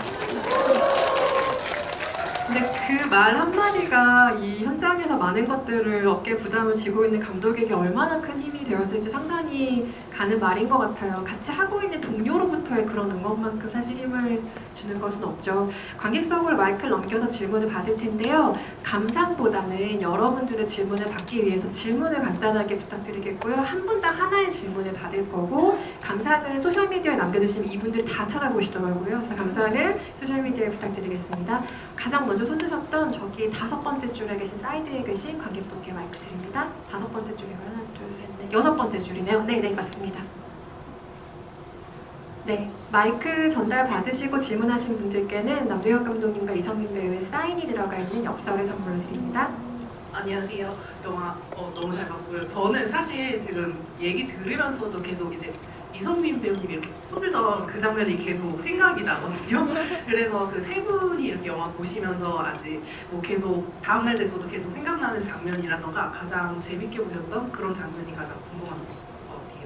근데 그 말 한마디가 이 현장에서 많은 것들을 어깨 부담을 지고 있는 감독에게 얼마나 큰 힘이 되었을지 상상이 가는 말인 것 같아요. 같이 하고 있는 동료로부터의 그런 응원만큼 사실 힘을 주는 것은 없죠. 관객석으로 마이크를 넘겨서 질문을 받을 텐데요. 감상보다는 여러분들의 질문을 받기 위해서 질문을 간단하게 부탁드리겠고요. 한 분당 하나의 질문을 받을 거고, 감상은 소셜미디어에 남겨주시면 이분들이 다 찾아보시더라고요. 그래서 감상은 소셜미디어에 부탁드리겠습니다. 가장 먼저 손 드셨던 저기 5번째 줄에 계신 사이드에 계신 관객분께 마이크 드립니다. 5번째 줄이고요. 하나, 둘, 셋, 넷. 6번째 줄이네요. 네, 맞습니다. 네, 마이크 전달 받으시고 질문하신 분들께는 남도현 감독님과 이성민 배우의 사인이 들어가 있는 엽서를 선물로 드립니다. 안녕하세요. 영화 너무 잘 봤고요. 저는 사실 지금 얘기 들으면서도 계속 이제 이성민 배우님이 이렇게 손을 넣은 그 장면이 계속 생각이 나거든요. 그래서 그 세 분이 이렇게 영화 보시면서 아직 뭐 계속 다음날 돼서도 계속 생각나는 장면이라던가 가장 재밌게 보셨던 그런 장면이 가장 궁금한 것 같아요.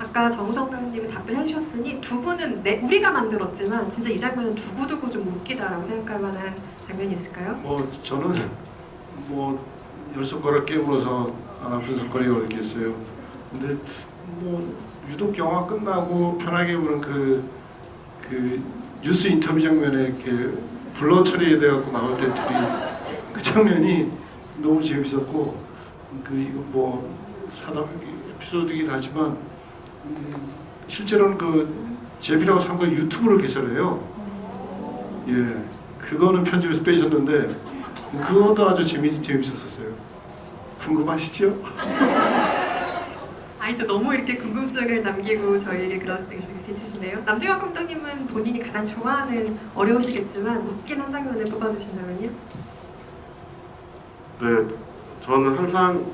아까 정우성 배우님이 답변해 주셨으니 두 분은 우리가 만들었지만 진짜 이 장면은 두고두고 좀 웃기다라고 생각할 만한 장면이 있을까요? 뭐 저는 뭐 10손가락 깨물어서 안 아픈 손가락이 어디 있겠어요. 근데 뭐 유독 영화 끝나고 편하게 보는 그 뉴스 인터뷰 장면에 이렇게 블러 처리돼갖고 나올 때 둘이 그 장면이 너무 재밌었고, 그 이거 뭐 사담 에피소드이긴 하지만 실제로는 그 제비라고 삼가 유튜브를 개설해요. 예, 그거는 편집에서 빼셨는데 그것도 아주 재밌었어요. 궁금하시죠? 아니 또 너무 이렇게 궁금증을 남기고 저희에게 그렇게 해주시네요. 남도현 감독님은 본인이 가장 좋아하는, 어려우시겠지만 웃긴 한 장면을 뽑아주신다면요? 네, 저는 항상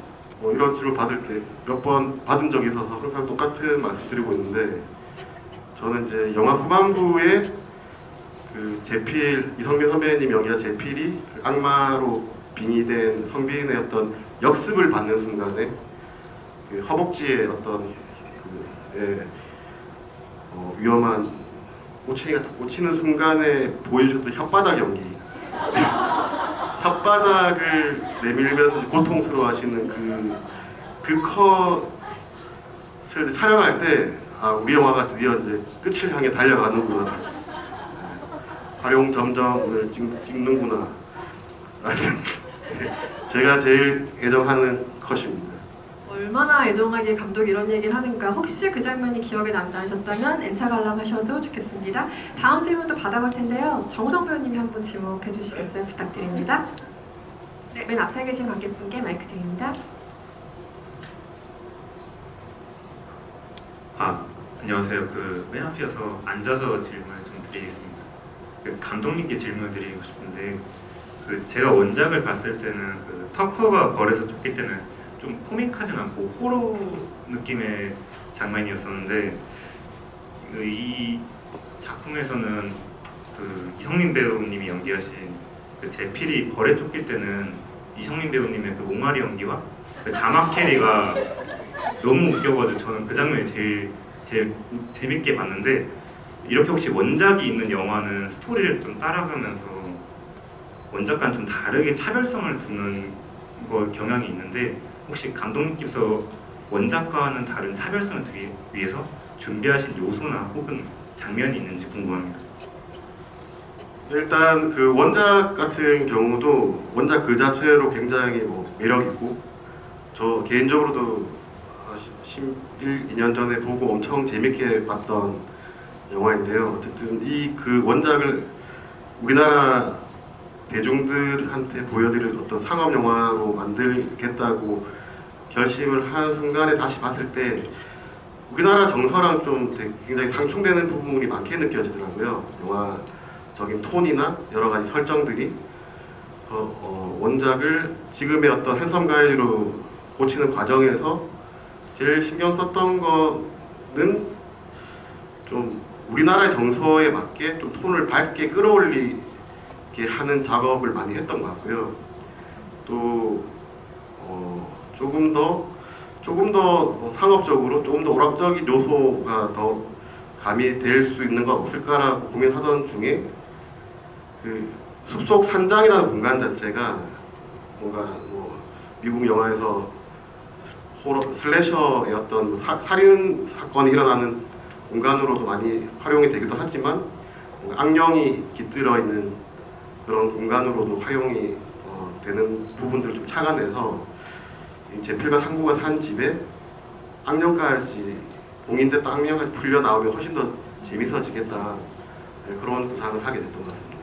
이런 질문 받을 때 몇 번 받은 적이 있어서 항상 똑같은 말씀 드리고 있는데, 저는 이제 영화 후반부에 그 제필, 이성민 선배님 연기한 제필이 그 악마로 빙의된 성빈의 어떤 역습을 받는 순간에 그 허벅지에 어떤 위험한 꼬챙이가 딱 꽂히는 순간에 보여줬던 혓바닥 연기. 혓바닥을 내밀면서 고통스러워하시는 그 컷을 촬영할 때, 아, 우리 영화가 드디어 이제 끝을 향해 달려가는구나. 활용 점점을 찍는구나. 제가 제일 애정하는 컷입니다. 얼마나 애정하게 감독이 이런 얘기를 하는가. 혹시 그 장면이 기억에 남지 않으셨다면 N차 관람하셔도 좋겠습니다. 다음 질문도 받아볼 텐데요. 정우성 배우님이 한 분 지목해 주시겠어요? 부탁드립니다. 네, 맨 앞에 계신 관객분께 마이크 드립니다. 안녕하세요. 맨 앞이어서 앉아서 질문을 좀 드리겠습니다. 감독님께 질문을 드리고 싶은데, 제가 원작을 봤을 때는 터커가 벌에서 쫓길 때는 좀 코믹하진 않고 호러 느낌의 장면이었었는데, 이 작품에서는 이성민 배우님이 연기하신 제필이 벌에 쫓길 때는 이성민 배우님의 옹알이 연기와 자막 캐리가 너무 웃겨가지고 저는 그 장면이 제일 재밌게 봤는데, 이렇게 혹시 원작이 있는 영화는 스토리를 좀 따라가면서 원작과는 좀 다르게 차별성을 두는 거 경향이 있는데 혹시 감독님께서 원작과는 다른 차별성을 두기 위해서 준비하신 요소나 혹은 장면이 있는지 궁금합니다. 일단 그 원작 같은 경우도 원작 그 자체로 굉장히 뭐 매력 있고 저 개인적으로도 11, 2년 전에 보고 엄청 재밌게 봤던 영화인데요. 어쨌든 이 그 원작을 우리나라 대중들한테 보여드릴 어떤 상업 영화로 만들겠다고 결심을 한 순간에 다시 봤을 때 우리나라 정서랑 좀 굉장히 상충되는 부분이 많게 느껴지더라고요. 영화적인 톤이나 여러 가지 설정들이 원작을 지금의 어떤 핸섬 가이드로 고치는 과정에서 제일 신경 썼던 거는 좀 우리나라의 정서에 맞게 좀 톤을 밝게 끌어올리게 하는 작업을 많이 했던 것 같고요. 또 조금 더 상업적으로 조금 더 오락적인 요소가 더 가미될 수 있는 건 없을까라고 고민하던 중에 그 숲속 산장이라는 공간 자체가 뭔가 뭐 미국 영화에서 호러 슬래셔의 어떤 살인 사건이 일어나는 공간으로도 많이 활용이 되기도 하지만 악령이 깃들어 있는 그런 공간으로도 활용이 되는 부분들을 좀 착안해서 이 제필과 상구가 산 집에 악령까지 봉인됐던 악령까지 풀려 나오면 훨씬 더 재밌어지겠다, 그런 구상을 하게 됐던 것 같습니다.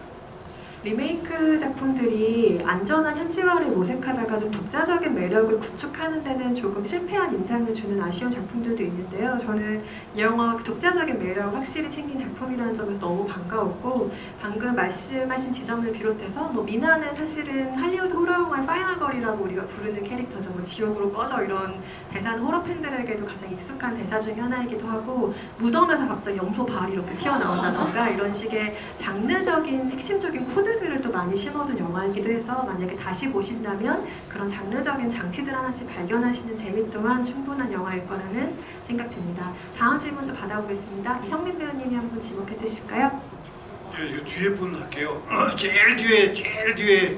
리메이크 작품들이 안전한 현지화를 모색하다가 좀 독자적인 매력을 구축하는 데는 조금 실패한 인상을 주는 아쉬운 작품들도 있는데요. 저는 이 영화 독자적인 매력 확실히 챙긴 작품이라는 점에서 너무 반가웠고, 방금 말씀하신 지점을 비롯해서 뭐 미나는 사실은 할리우드 호러 영화의 파이널 걸이라고 우리가 부르는 캐릭터죠. 뭐 지옥으로 꺼져 이런 대사는 호러 팬들에게도 가장 익숙한 대사 중에 하나이기도 하고, 무덤에서 갑자기 염소 발이 이렇게 튀어나온다던가 이런 식의 장르적인 핵심적인 코드들을 또 많이 심어둔 영화이기도 해서 만약에 다시 보신다면 그런 장르적인 장치들 하나씩 발견하시는 재미 또한 충분한 영화일 거라는 생각 듭니다. 다음 질문도 받아보겠습니다. 이성민 배우님이 한번 지목해 주실까요? 예, 이거 뒤에 분 할게요. 제일 뒤에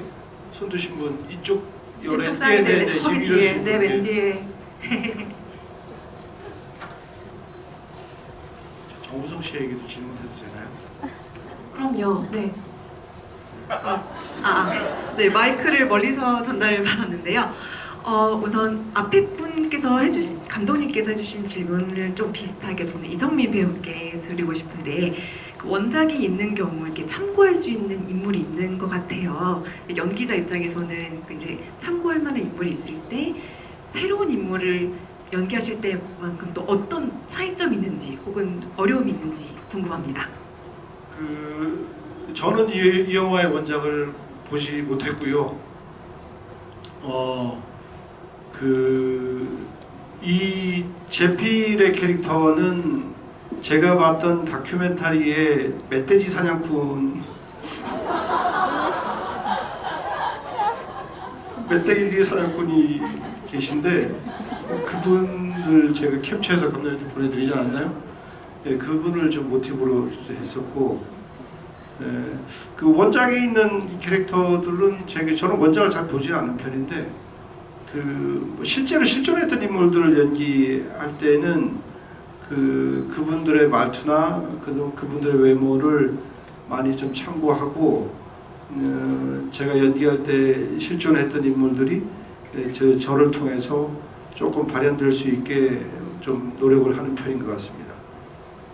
손 드신 분 이쪽 열에. 이쪽 사이드에 저기 뒤에, 지금 네, 맨 뒤에. 정우성 씨에게도 질문해도 되나요? 그럼요. 네. 네, 마이크를 멀리서 전달을 받았는데요. 우선 앞에 분께서 감독님께서 해주신 질문을 좀 비슷하게 저는 이성민 배우께 드리고 싶은데, 그 원작이 있는 경우 이렇게 참고할 수 있는 인물이 있는 것 같아요. 연기자 입장에서는 이제 참고할 만한 인물이 있을 때 새로운 인물을 연기하실 때만큼 또 어떤 차이점이 있는지 혹은 어려움이 있는지 궁금합니다. 저는 이 영화의 원작을 보지 못했고요. 이 제필의 캐릭터는 제가 봤던 다큐멘터리의 멧돼지 사냥꾼 멧돼지 사냥꾼이 계신데 그분을 제가 캡처해서 감독님한테 보내드리지 않았나요? 네, 그분을 좀 모티브로 했었고, 그 원작에 있는 캐릭터들은 저는 원작을 잘 보지 않은 편인데 뭐 실제로 실존했던 인물들을 연기할 때는 그분들의 말투나 그분들의 외모를 많이 좀 참고하고, 제가 연기할 때 실존했던 인물들이 저를 통해서 조금 발현될 수 있게 좀 노력을 하는 편인 것 같습니다.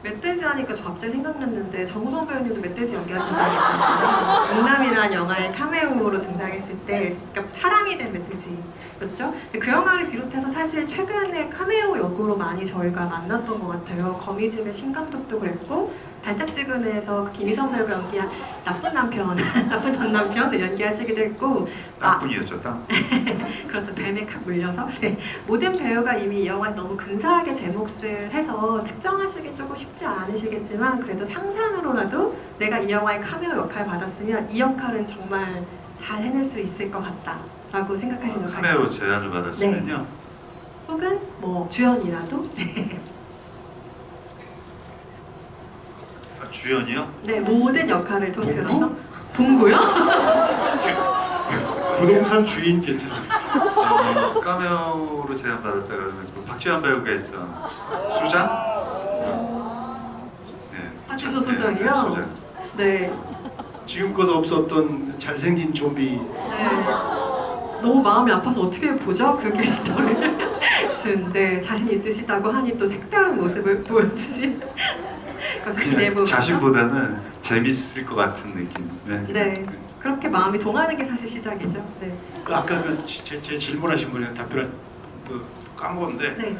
멧돼지 하니까 저 갑자기 생각났는데 정우성 배우님도 멧돼지 연기하신 적이 있잖아요. 강남이라는 영화에 카메오로 등장했을 때, 그러니까 사람이 된 멧돼지였죠. 그 영화를 비롯해서 사실 최근에 카메오 역으로 많이 저희가 만났던 것 같아요. 거미집의 신감독도 그랬고, 달짝지근에서 김희선 배우가 연기한 나쁜 남편, 나쁜 전 남편을 연기하시기도 했고, 나뿐이었죠, 딱. 그렇죠. 뱀에 칵 물려서. 네. 모든 배우가 이미 이 영화에서 너무 근사하게 제 몫을 해서 특정하시기 조금 쉽지 않으시겠지만, 그래도 상상으로라도 내가 이 영화의 카메오 역할 받았으면 이 역할은 정말 잘 해낼 수 있을 것 같다 라고 생각하시는 역할이 카메오 제안을 받았으면요. 혹은 뭐 주연이라도. 네. 주연이요? 네, 모든 역할을 통틀어서. 봉구요? 부동산 주인 괜찮아요. 까메오로 제안받았다 그러면 그 박지환 배우가 했던 소장? 네. 주소 소장이요? 소장. 네. 지금껏 없었던 잘생긴 좀비. 네. 너무 마음이 아파서 어떻게 보죠? 그 캐릭터를. 아무튼 네, 자신 있으시다고 하니 또 색다른 모습을 보여주신 것을 기대해 그냥 봅니다. 자신보다는 재밌을 것 같은 느낌. 네. 그렇게 마음이 동하는 게 사실 시작이죠. 네. 아까 제 질문하신 분에 답변을 까먹었는데 네.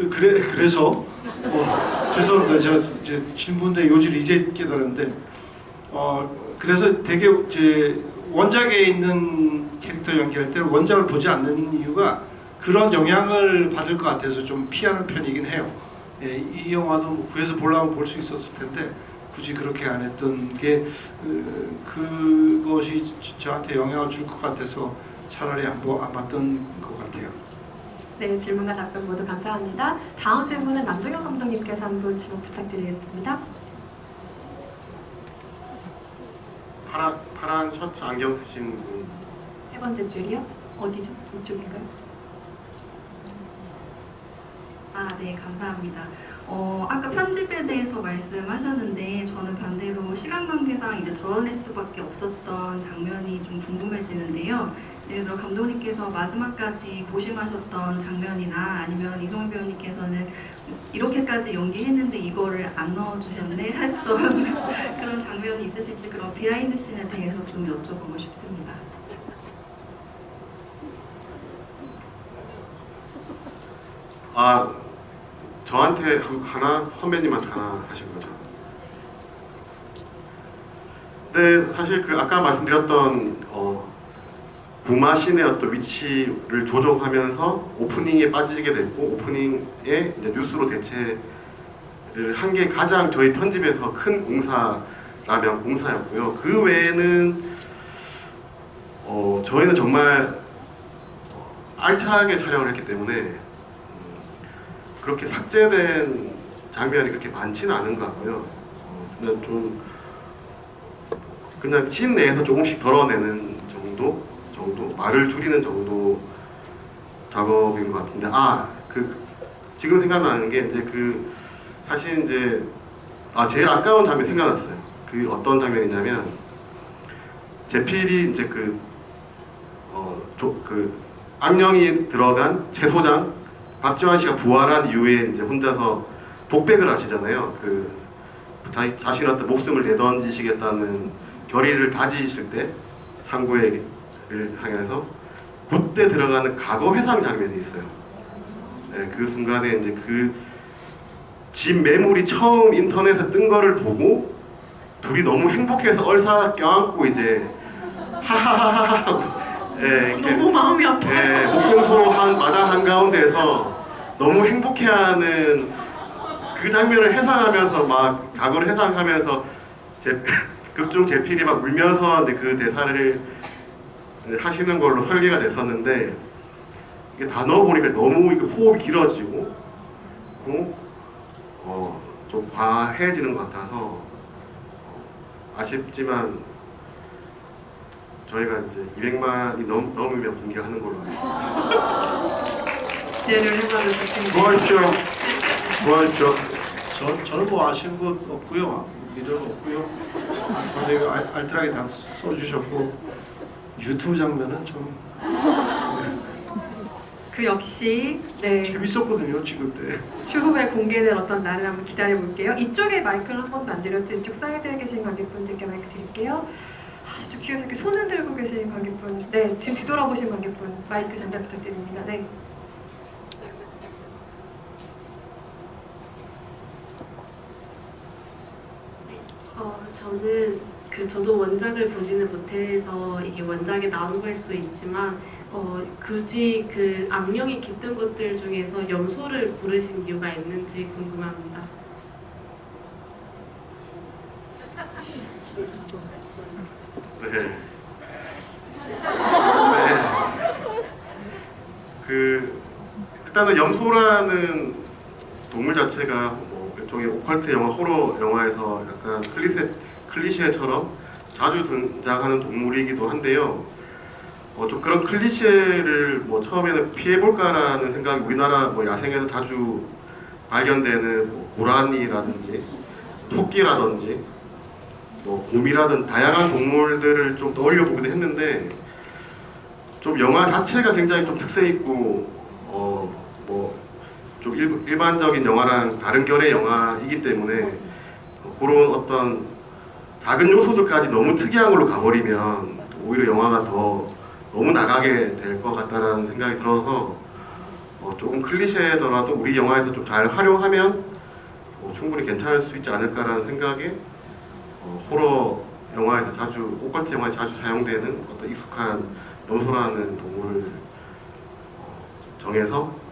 그래서 죄송합니다. 제가 이제 질문에 요지를 이제 깨달았는데 그래서 되게 제 원작에 있는 캐릭터 연기할 때 원작을 보지 않는 이유가 그런 영향을 받을 것 같아서 좀 피하는 편이긴 해요. 예, 이 영화도 뭐 구해서 보려면 볼 수 있었을 텐데 굳이 그렇게 안 했던 게 그것이 저한테 영향을 줄 것 같아서 차라리 안 봤던 것 같아요. 네, 질문과 답변 모두 감사합니다. 다음 질문은 남동현 감독님께서 한번 질문 부탁드리겠습니다. 파란 셔츠 안경 쓰신 분. 세 번째 줄이요? 어디죠? 이쪽인가요? 네, 감사합니다. 아까 편집에 대해서 말씀하셨는데 저는 반대로 시간 관계상 이제 덜어낼 수밖에 없었던 장면이 좀 궁금해지는데요. 예를 들어 감독님께서 마지막까지 고심하셨던 장면이나 아니면 이성훈 배우님께서는 이렇게까지 연기했는데 이거를 안 넣어주셨네 했던 그런 장면이 있으실지 그런 비하인드 씬에 대해서 좀 여쭤보고 싶습니다. 저한테 하나, 선배님한테 하나 하신 거죠. 근데 사실 그 아까 말씀드렸던 구마신의 어떤 위치를 조정하면서 오프닝에 빠지게 됐고 오프닝에 이제 뉴스로 대체를 한 게 가장 저희 편집에서 큰 공사라면 공사였고요. 그 외에는 저희는 정말 알차게 촬영을 했기 때문에 그렇게 삭제된 장면이 그렇게 많지는 않은 것 같고요. 그냥 좀 그냥 씬 내에서 조금씩 덜어내는 정도 말을 줄이는 정도 작업인 것 같은데 지금 생각나는 게 이제 사실 이제 제일 아까운 장면 생각났어요. 그 어떤 장면이냐면 제필이 이제 악령이 들어간 채소장 박지환 씨가 부활한 이후에 이제 혼자서 독백을 하시잖아요. 자신의 어떤 목숨을 내던지시겠다는 결의를 다지실 때 상구를 향해서 그때 들어가는 과거 회상 장면이 있어요. 네, 그 순간에 이제 집 매물이 처음 인터넷에 뜬 거를 보고 둘이 너무 행복해서 얼싸 껴안고 이제 하하하하 하고 너무 마음이 아파요. 목공소 마당 한가운데에서 너무 행복해하는 그 장면을 회상하면서 막 과거를 회상하면서 극중 제필이 막 울면서 그 대사를 하시는 걸로 설계가 됐었는데 이게 다 넣어보니까 너무 호흡이 길어지고 좀 과해지는 것 같아서 아쉽지만 저희가 이제 200만이 넘으면 공개하는 걸로 하겠습니다. 기대를 해봐도 좋겠네요. 도와주십시오. 저는 뭐 아쉬운 것 없고요. 미련 없고요. 선생님이 알뜰하게 다 써주셨고 유튜브 장면은 좀 그 역시 네. 재밌었거든요. 찍을 때. 추후에 공개될 어떤 날을 한번 기다려 볼게요. 이쪽에 마이크를 한 번도 안 드렸죠. 이쪽 사이드에 계신 관객분들께 마이크 드릴게요. 저쪽 뒤에서 이렇게 손을 들고 계신 관객분, 네, 지금 뒤돌아보신 관객분 마이크 전달 부탁드립니다. 네. 저는 저도 원작을 보지는 못해서 이게 원작에 나온 걸 수도 있지만 굳이 악령이 깃든 것들 중에서 염소를 고르신 이유가 있는지 궁금합니다. 네. 일단은 염소라는 동물 자체가 일종의 오컬트 영화, 호러 영화에서 약간 클리셰처럼 자주 등장하는 동물이기도 한데요. 좀 그런 클리셰를 뭐 처음에는 피해볼까라는 생각이 우리나라 뭐 야생에서 자주 발견되는 뭐 고라니라든지 토끼라든지 뭐 곰이라든 다양한 동물들을 좀 떠올려 보기도 했는데 좀 영화 자체가 굉장히 좀 특색 있고 뭐 좀 일반적인 영화랑 다른 결의 영화이기 때문에 그런 어떤 작은 요소들까지 너무 특이한 걸로 가버리면 오히려 영화가 더 너무 나가게 될 것 같다라는 생각이 들어서 조금 클리셰더라도 우리 영화에서 좀 잘 활용하면 충분히 괜찮을 수 있지 않을까라는 생각에 호러 영화에서 자주 오컬트 영화에 자주 사용되는 어떤 익숙한 염소라는 동물을 정해서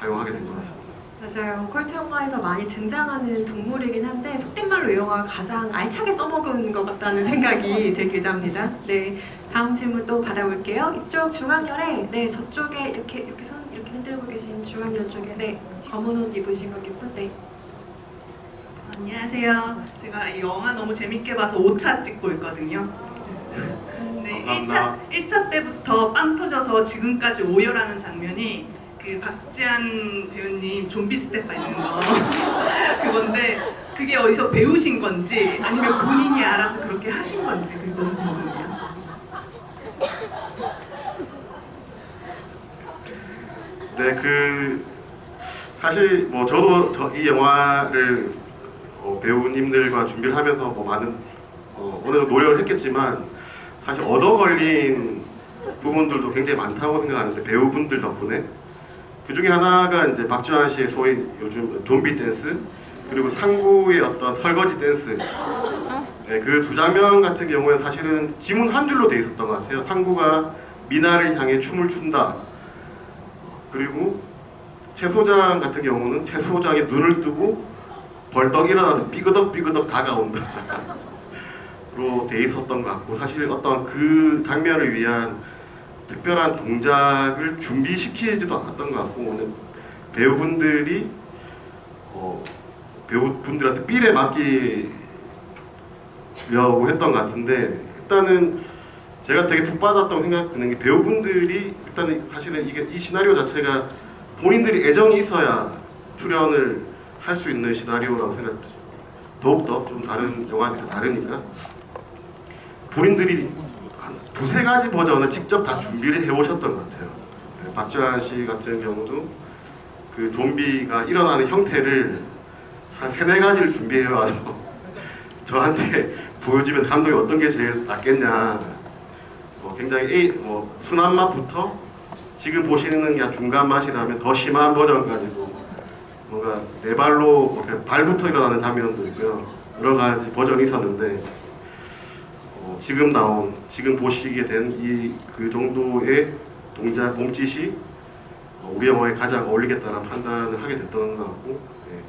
사용하게 된 것 같습니다. 맞아요. 컬트 영화에서 많이 등장하는 동물이긴 한데 속된 말로 이 영화가 가장 알차게 써먹은 것 같다는 생각이 들기도 합니다. 네, 다음 질문 또 받아볼게요. 이쪽 중앙열에 네 저쪽에 이렇게 손 이렇게 흔들고 계신 중앙열 쪽에 네 검은 옷 입으신 거 예쁜데. 안녕하세요. 제가 이 영화 너무 재밌게 봐서 5차 찍고 있거든요. 네, 1차 때부터 빵 터져서 지금까지 오열하는 장면이 그 박지한 배우님 좀비 스텝 밟는 거 그건데 그게 어디서 배우신 건지 아니면 본인이 알아서 그렇게 하신 건지 그게 너무 궁금해요. 네, 사실 뭐 저도 이 영화를 배우님들과 준비를 하면서 뭐 많은 어느 정도 노력을 했겠지만 사실 얻어 걸린 부분들도 굉장히 많다고 생각하는데 배우분들 덕분에 그 중에 하나가 이제 박주환 씨의 소위 요즘 좀비 댄스 그리고 상구의 어떤 설거지 댄스 네, 그 두 장면 같은 경우에 사실은 지문 한 줄로 돼 있었던 것 같아요. 상구가 미나를 향해 춤을 춘다. 그리고 최 소장 같은 경우는 최 소장이 눈을 뜨고 벌떡 일어나서 삐그덕 다가온다. 로 돼 있었던 것 같고 사실 어떤 그 장면을 위한 특별한 동작을 준비시키지도 않았던 것 같고 배우분들이 배우분들한테 삘에 맡기려고 했던 것 같은데 일단은 제가 되게 푹 빠졌다고 생각 드는 게 배우분들이 일단은 사실은 이 시나리오 자체가 본인들이 애정이 있어야 출연을 할 수 있는 시나리오라고 생각 더욱더 좀 다른 영화들과 다르니까 본인들이 한 두세 가지 버전을 직접 다 준비를 해오셨던 것 같아요. 박지환 씨 같은 경우도 그 좀비가 일어나는 형태를 한 세네 가지를 준비해와서 저한테 보여주면 감독이 어떤 게 제일 낫겠냐 굉장히 순한 맛부터 지금 보시는 게 중간 맛이라면 더 심한 버전까지도 뭔가 네 발로 발부터 일어나는 장면도 있고요. 여러 가지 버전이 있었는데 지금 보시게 된 그 정도의 동작 몸짓이 우리 영화에 가장 어울리겠다는 판단을 하게 됐던 것 같고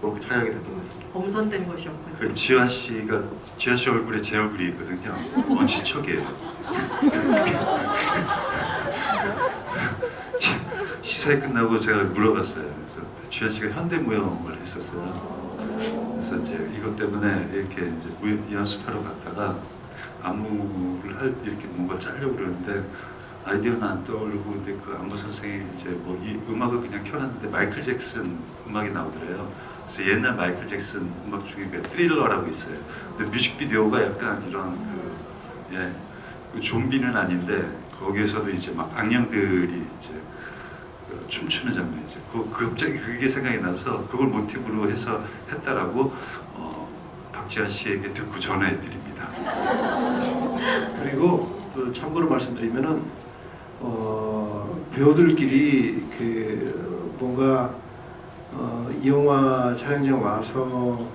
그렇게 촬영이 됐던 것 같습니다. 엄선된 것이었군요. 그 지환 씨 얼굴에 제 얼굴이 있거든요. 원시척이에요. 시사회 끝나고 제가 물어봤어요. 그래서 지환 씨가 현대무용을 했었어요. 그래서 이제 이것 때문에 이렇게 이제 연습하러 갔다가 안무를 이렇게 뭔가 짜려고 그러는데 아이디어는 안 떠오르고 근데 그 안무 선생이 이제 뭐 이 음악을 그냥 켜놨는데 마이클 잭슨 음악이 나오더래요. 그래서 옛날 마이클 잭슨 음악 중에 그 트릴러라고 있어요. 근데 뮤직비디오가 약간 이런 그 좀비는 아닌데 거기에서도 이제 막 악령들이 이제 춤추는 장면이죠. 갑자기 그게 생각이 나서 그걸 모티브로 해서 했다라고 박지한 씨에게 듣고 전해드립니다. 그리고 참고로 말씀드리면은 배우들끼리 뭔가 이 영화 촬영장 와서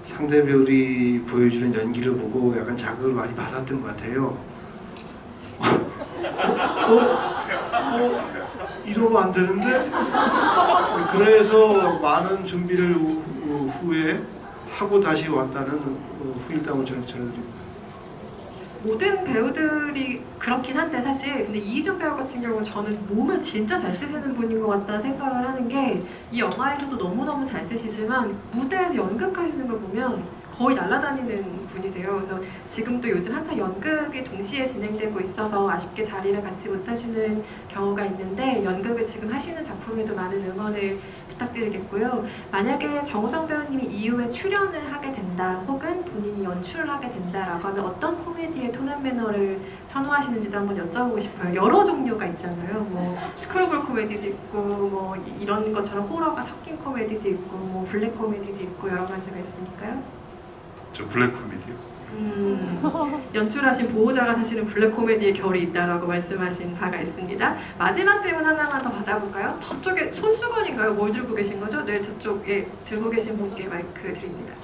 상대 배우들이 보여주는 연기를 보고 약간 자극을 많이 받았던 것 같아요. 이러면 안 되는데? 그래서 많은 준비를 후에 하고 다시 왔다는 후일담을 저는 전해드립니다. 모든 배우들이 그렇긴 한데 사실 근데 이희준 배우 같은 경우는 저는 몸을 진짜 잘 쓰시는 분인 것 같다는 생각을 하는 게 이 영화에서도 너무너무 잘 쓰시지만 무대에서 연극하시는 걸 보면 거의 날아다니는 분이세요. 그래서 지금도 요즘 한창 연극이 동시에 진행되고 있어서 아쉽게 자리를 갖지 못하시는 경우가 있는데 연극을 지금 하시는 작품에도 많은 응원을 부탁드리겠고요. 만약에 정우성 배우님이 이후에 출연을 하게 된다 혹은 본인이 연출을 하게 된다라고 하면 어떤 코미디의 톤 앤 매너를 선호하시는지도 한번 여쭤보고 싶어요. 여러 종류가 있잖아요. 뭐 스크루블 코미디도 있고 뭐 이런 것처럼 호러가 섞인 코미디도 있고 뭐 블랙 코미디도 있고 여러 가지가 있으니까요. 저 블랙 코미디요. 연출하신 보호자가 사실은 블랙 코미디의 결이 있다라고 말씀하신 바가 있습니다. 마지막 질문 하나만 더 받아볼까요? 저쪽에 손수건인가요? 뭘 들고 계신 거죠? 네, 저쪽에 들고 계신 분께 마이크 드립니다.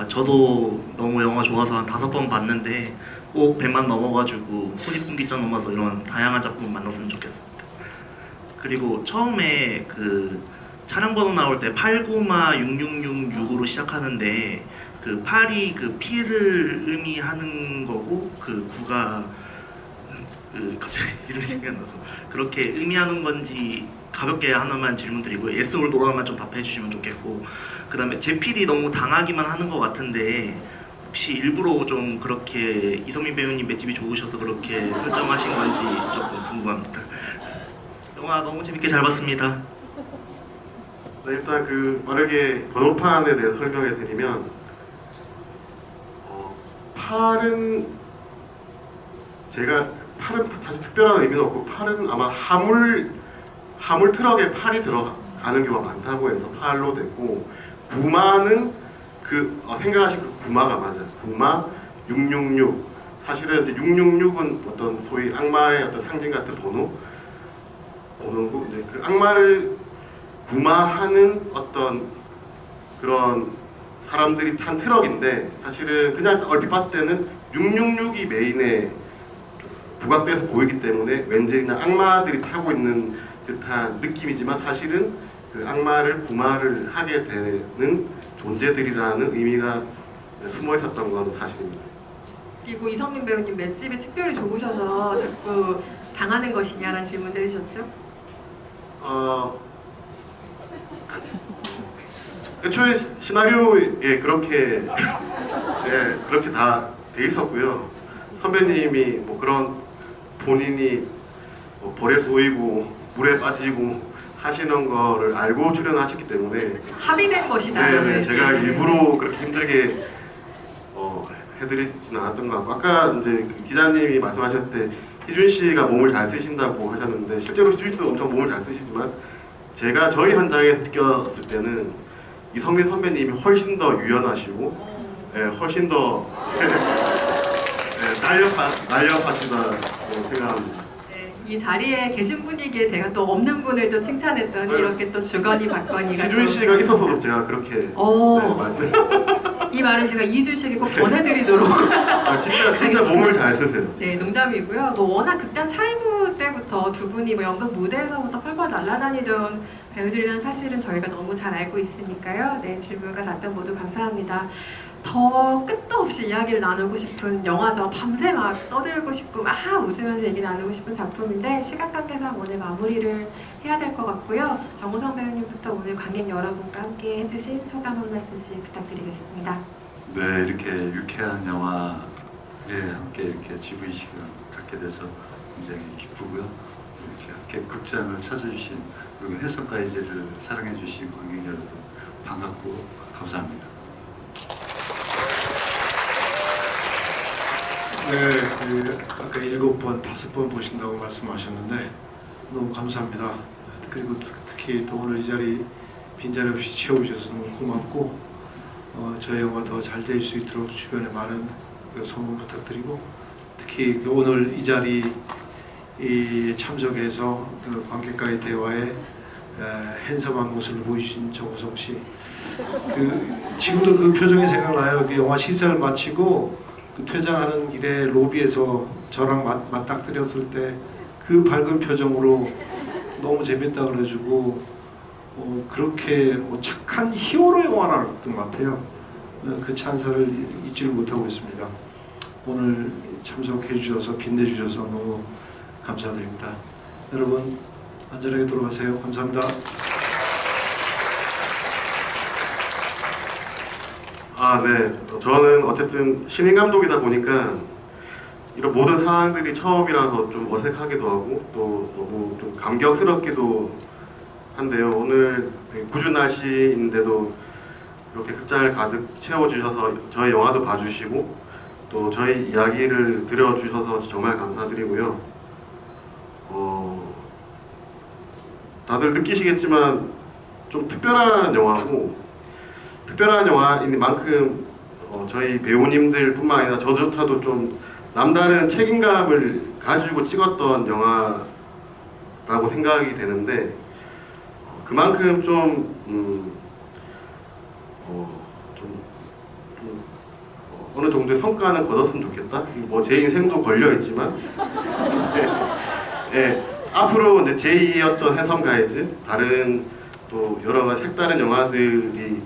저도 너무 영화 좋아서 한 5번 봤는데 꼭 100만 넘어가지고 손익분기점 넘어서 이런 다양한 작품 만났으면 좋겠습니다. 그리고 처음에 그 차량 번호 나올 때 89마 6666으로 시작하는데 그 8이 그 피를 의미하는 거고 그 9가 그 갑자기 이름이 생각나서 그렇게 의미하는 건지 가볍게 하나만 질문드리고 yes or no만 좀 답해 주시면 좋겠고, 그 다음에 제필이 너무 당하기만 하는 것 같은데 혹시 일부러 좀 그렇게 이성민 배우님 맷집이 좋으셔서 그렇게 설정하신 건지 조금 궁금합니다. 영화 너무 재밌게 잘 봤습니다. 네, 일단 그 빠르게 번호판에 대해서 설명해 드리면 팔은 다시 특별한 의미는 없고 팔은 아마 화물 트럭에 팔이 들어가는 경우가 많다고 해서 팔로 됐고, 구마는 생각하신 그 구마가 맞아요. 구마 666. 사실은 이제 666은 어떤 소위 악마의 어떤 상징 같은 번호고 이제 그 악마를 구마하는 어떤 그런 사람들이 탄 트럭인데, 사실은 그냥 얼핏 봤을 때는 666이 메인에 부각돼서 보이기 때문에 왠지 그냥 악마들이 타고 있는 듯한 느낌이지만 사실은 그 악마를 구마를 하게 되는 존재들이라는 의미가 숨어 있었던 건 사실입니다. 그리고 이성민 배우님 맷집이 특별히 좋으셔서 자꾸 당하는 것이냐라는 질문을 해주셨죠? 애초에 시나리오에 그렇게 그렇게 다 돼 있었고요. 선배님이 뭐 그런 본인이 뭐 벌에 쏘이고 물에 빠지고 하시는 거를 알고 출연하셨기 때문에 합의된 것이다. 네, 제가 일부러 그렇게 힘들게 해드리지는 않았던 것 같고, 아까 이제 그 기자님이 말씀하셨을 때 희준 씨가 몸을 잘 쓰신다고 하셨는데 실제로 희준 씨도 엄청 몸을 잘 쓰시지만 제가 저희 현장에서 느꼈을 때는 이성민 선배님이 훨씬 더 유연하시고 훨씬 더 날렵하시다고 생각합니다. 이 자리에 계신 분이기에 제가 또 없는 분을 또 칭찬했더니 이렇게 또 주거니 받거니가 희준 씨가 있어서도 제가 그렇게 말씀. 이 말은 제가 이준 씨에게 꼭 전해드리도록. 진짜 몸을 잘 쓰세요. 네, 농담이고요. 뭐 워낙 극단 차이부 때부터 두 분이 뭐 연극 무대에서부터 펄펄 날아다니던 배우들이란 사실은 저희가 너무 잘 알고 있으니까요. 네, 질문과 답변 모두 감사합니다. 더 끝도 없이 이야기를 나누고 싶은 영화죠. 밤새 막 떠들고 싶고 막 웃으면서 얘기 나누고 싶은 작품인데 시간 관계상 오늘 마무리를 해야 될 것 같고요. 정우성 배우님부터 오늘 관객 여러분과 함께 해주신 소감 한 말씀씩 부탁드리겠습니다. 네, 이렇게 유쾌한 영화에 함께 이렇게 GV식을 갖게 돼서 굉장히 기쁘고요. 이렇게 함께 극장을 찾아주신 그리고 해성가이즈를 사랑해주신 관객 여러분 반갑고 감사합니다. 네, 아까 7번, 5번 보신다고 말씀하셨는데 너무 감사합니다. 그리고 특히 또 오늘 이 자리 빈자리 없이 채우셔서 너무 고맙고 저희 영화 더 잘 될 수 있도록 주변에 많은 소문 부탁드리고, 특히 오늘 이 자리 참석해서 관객과의 대화에 핸섬한 모습을 보여주신 정우성 씨, 지금도 그 표정이 생각나요. 그 영화 시사를 마치고 그 퇴장하는 길에 로비에서 저랑 맞닥뜨렸을 때 그 밝은 표정으로 너무 재밌다 그래가지고 그렇게 착한 히어로 영화를 알았던 것 같아요. 그 찬사를 잊지를 못하고 있습니다. 오늘 참석해 주셔서 빛내주셔서 너무 감사드립니다. 여러분 안전하게 돌아가세요. 감사합니다. 네. 저는 어쨌든 신인 감독이다 보니까 이런 모든 상황들이 처음이라서 좀 어색하기도 하고 또 너무 좀 감격스럽기도 한데요. 오늘 되게 궂은 날씨인데도 이렇게 극장을 가득 채워주셔서 저희 영화도 봐주시고 또 저희 이야기를 들려주셔서 정말 감사드리고요. 다들 느끼시겠지만 좀 특별한 영화고 특별한 영화인 만큼 저희 배우님들 뿐만 아니라 저조차도 좀 남다른 책임감을 가지고 찍었던 영화라고 생각이 되는데 그만큼 어느 정도의 성과는 거뒀으면 좋겠다. 뭐 제 인생도 걸려 있지만 네, 앞으로 이제 제2의 해성가이즈 다른 또 여러 가지 색다른 영화들이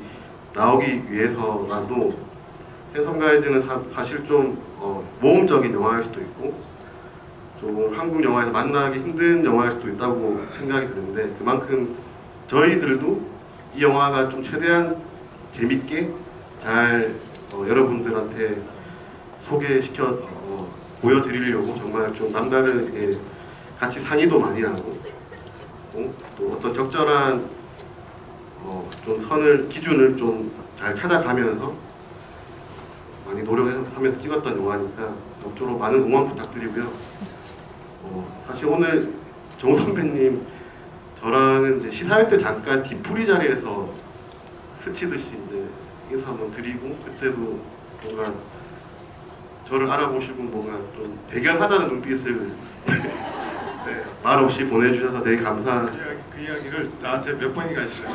나오기 위해서라도 해성가이즈는 사실 좀 모험적인 영화일 수도 있고 좀 한국 영화에서 만나기 힘든 영화일 수도 있다고 생각이 드는데 그만큼 저희들도 이 영화가 좀 최대한 재밌게 잘 여러분들한테 소개시켜 보여드리려고 정말 좀 남다르게 같이 상의도 많이 하고 또 어떤 적절한 좀 선을 기준을 좀 잘 찾아가면서 많이 노력하면서 찍었던 영화니까 앞으로 많은 응원 부탁드리고요. 사실 오늘 정 선배님 저랑은 이제 시사회 때 잠깐 뒤풀이 자리에서 스치듯이 이제 인사 한번 드리고 그때도 뭔가 저를 알아보시고 뭔가 좀 대견하다는 눈빛을 네, 말 없이 보내주셔서 되게 그 이야기를 나한테 몇 번이나 했어요.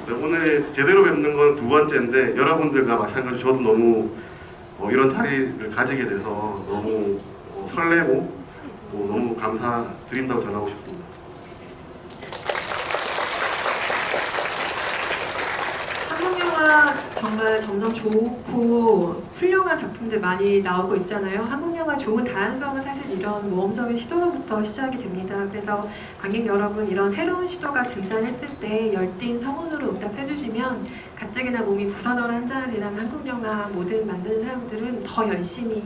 네, 오늘 제대로 뵙는 건 두 번째인데 여러분들과 마찬가지로 저도 너무 이런 자리를 가지게 돼서 너무 설레고 또 너무 감사드린다고 전하고 싶습니다. 한국 영화 정말 점점 좋고 훌륭한 작품들 많이 나오고 있잖아요. 한국 영화 좋은 다양성은 사실 이런 모험적인 시도로부터 시작이 됩니다. 그래서 관객 여러분 이런 새로운 시도가 등장했을 때 열띤 성원으로 응답해주시면 가뜩이나 몸이 부서져라 한잔을 지나는 한국 영화 모든 만드는 사람들은 더 열심히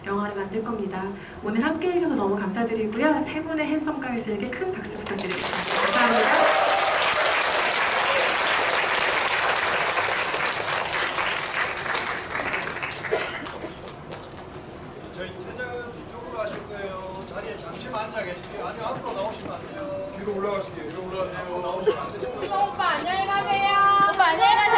영화를 만들 겁니다. 오늘 함께 해주셔서 너무 감사드리고요. 세 분의 핸섬 가이즈에게 큰 박수 부탁드리겠습니다. 감사합니다. 저희 퇴장은 뒤쪽으로 하실 거예요. 자리에 잠시만 앉아 계실게요. 아니면 앞으로 나오시면 안 돼요. 위로 올라가시게요. 위로 올라가세요. 앞으로 나오시면 안 되시고요. 오빠 안녕히 가세요. 오빠 안녕히 가세요.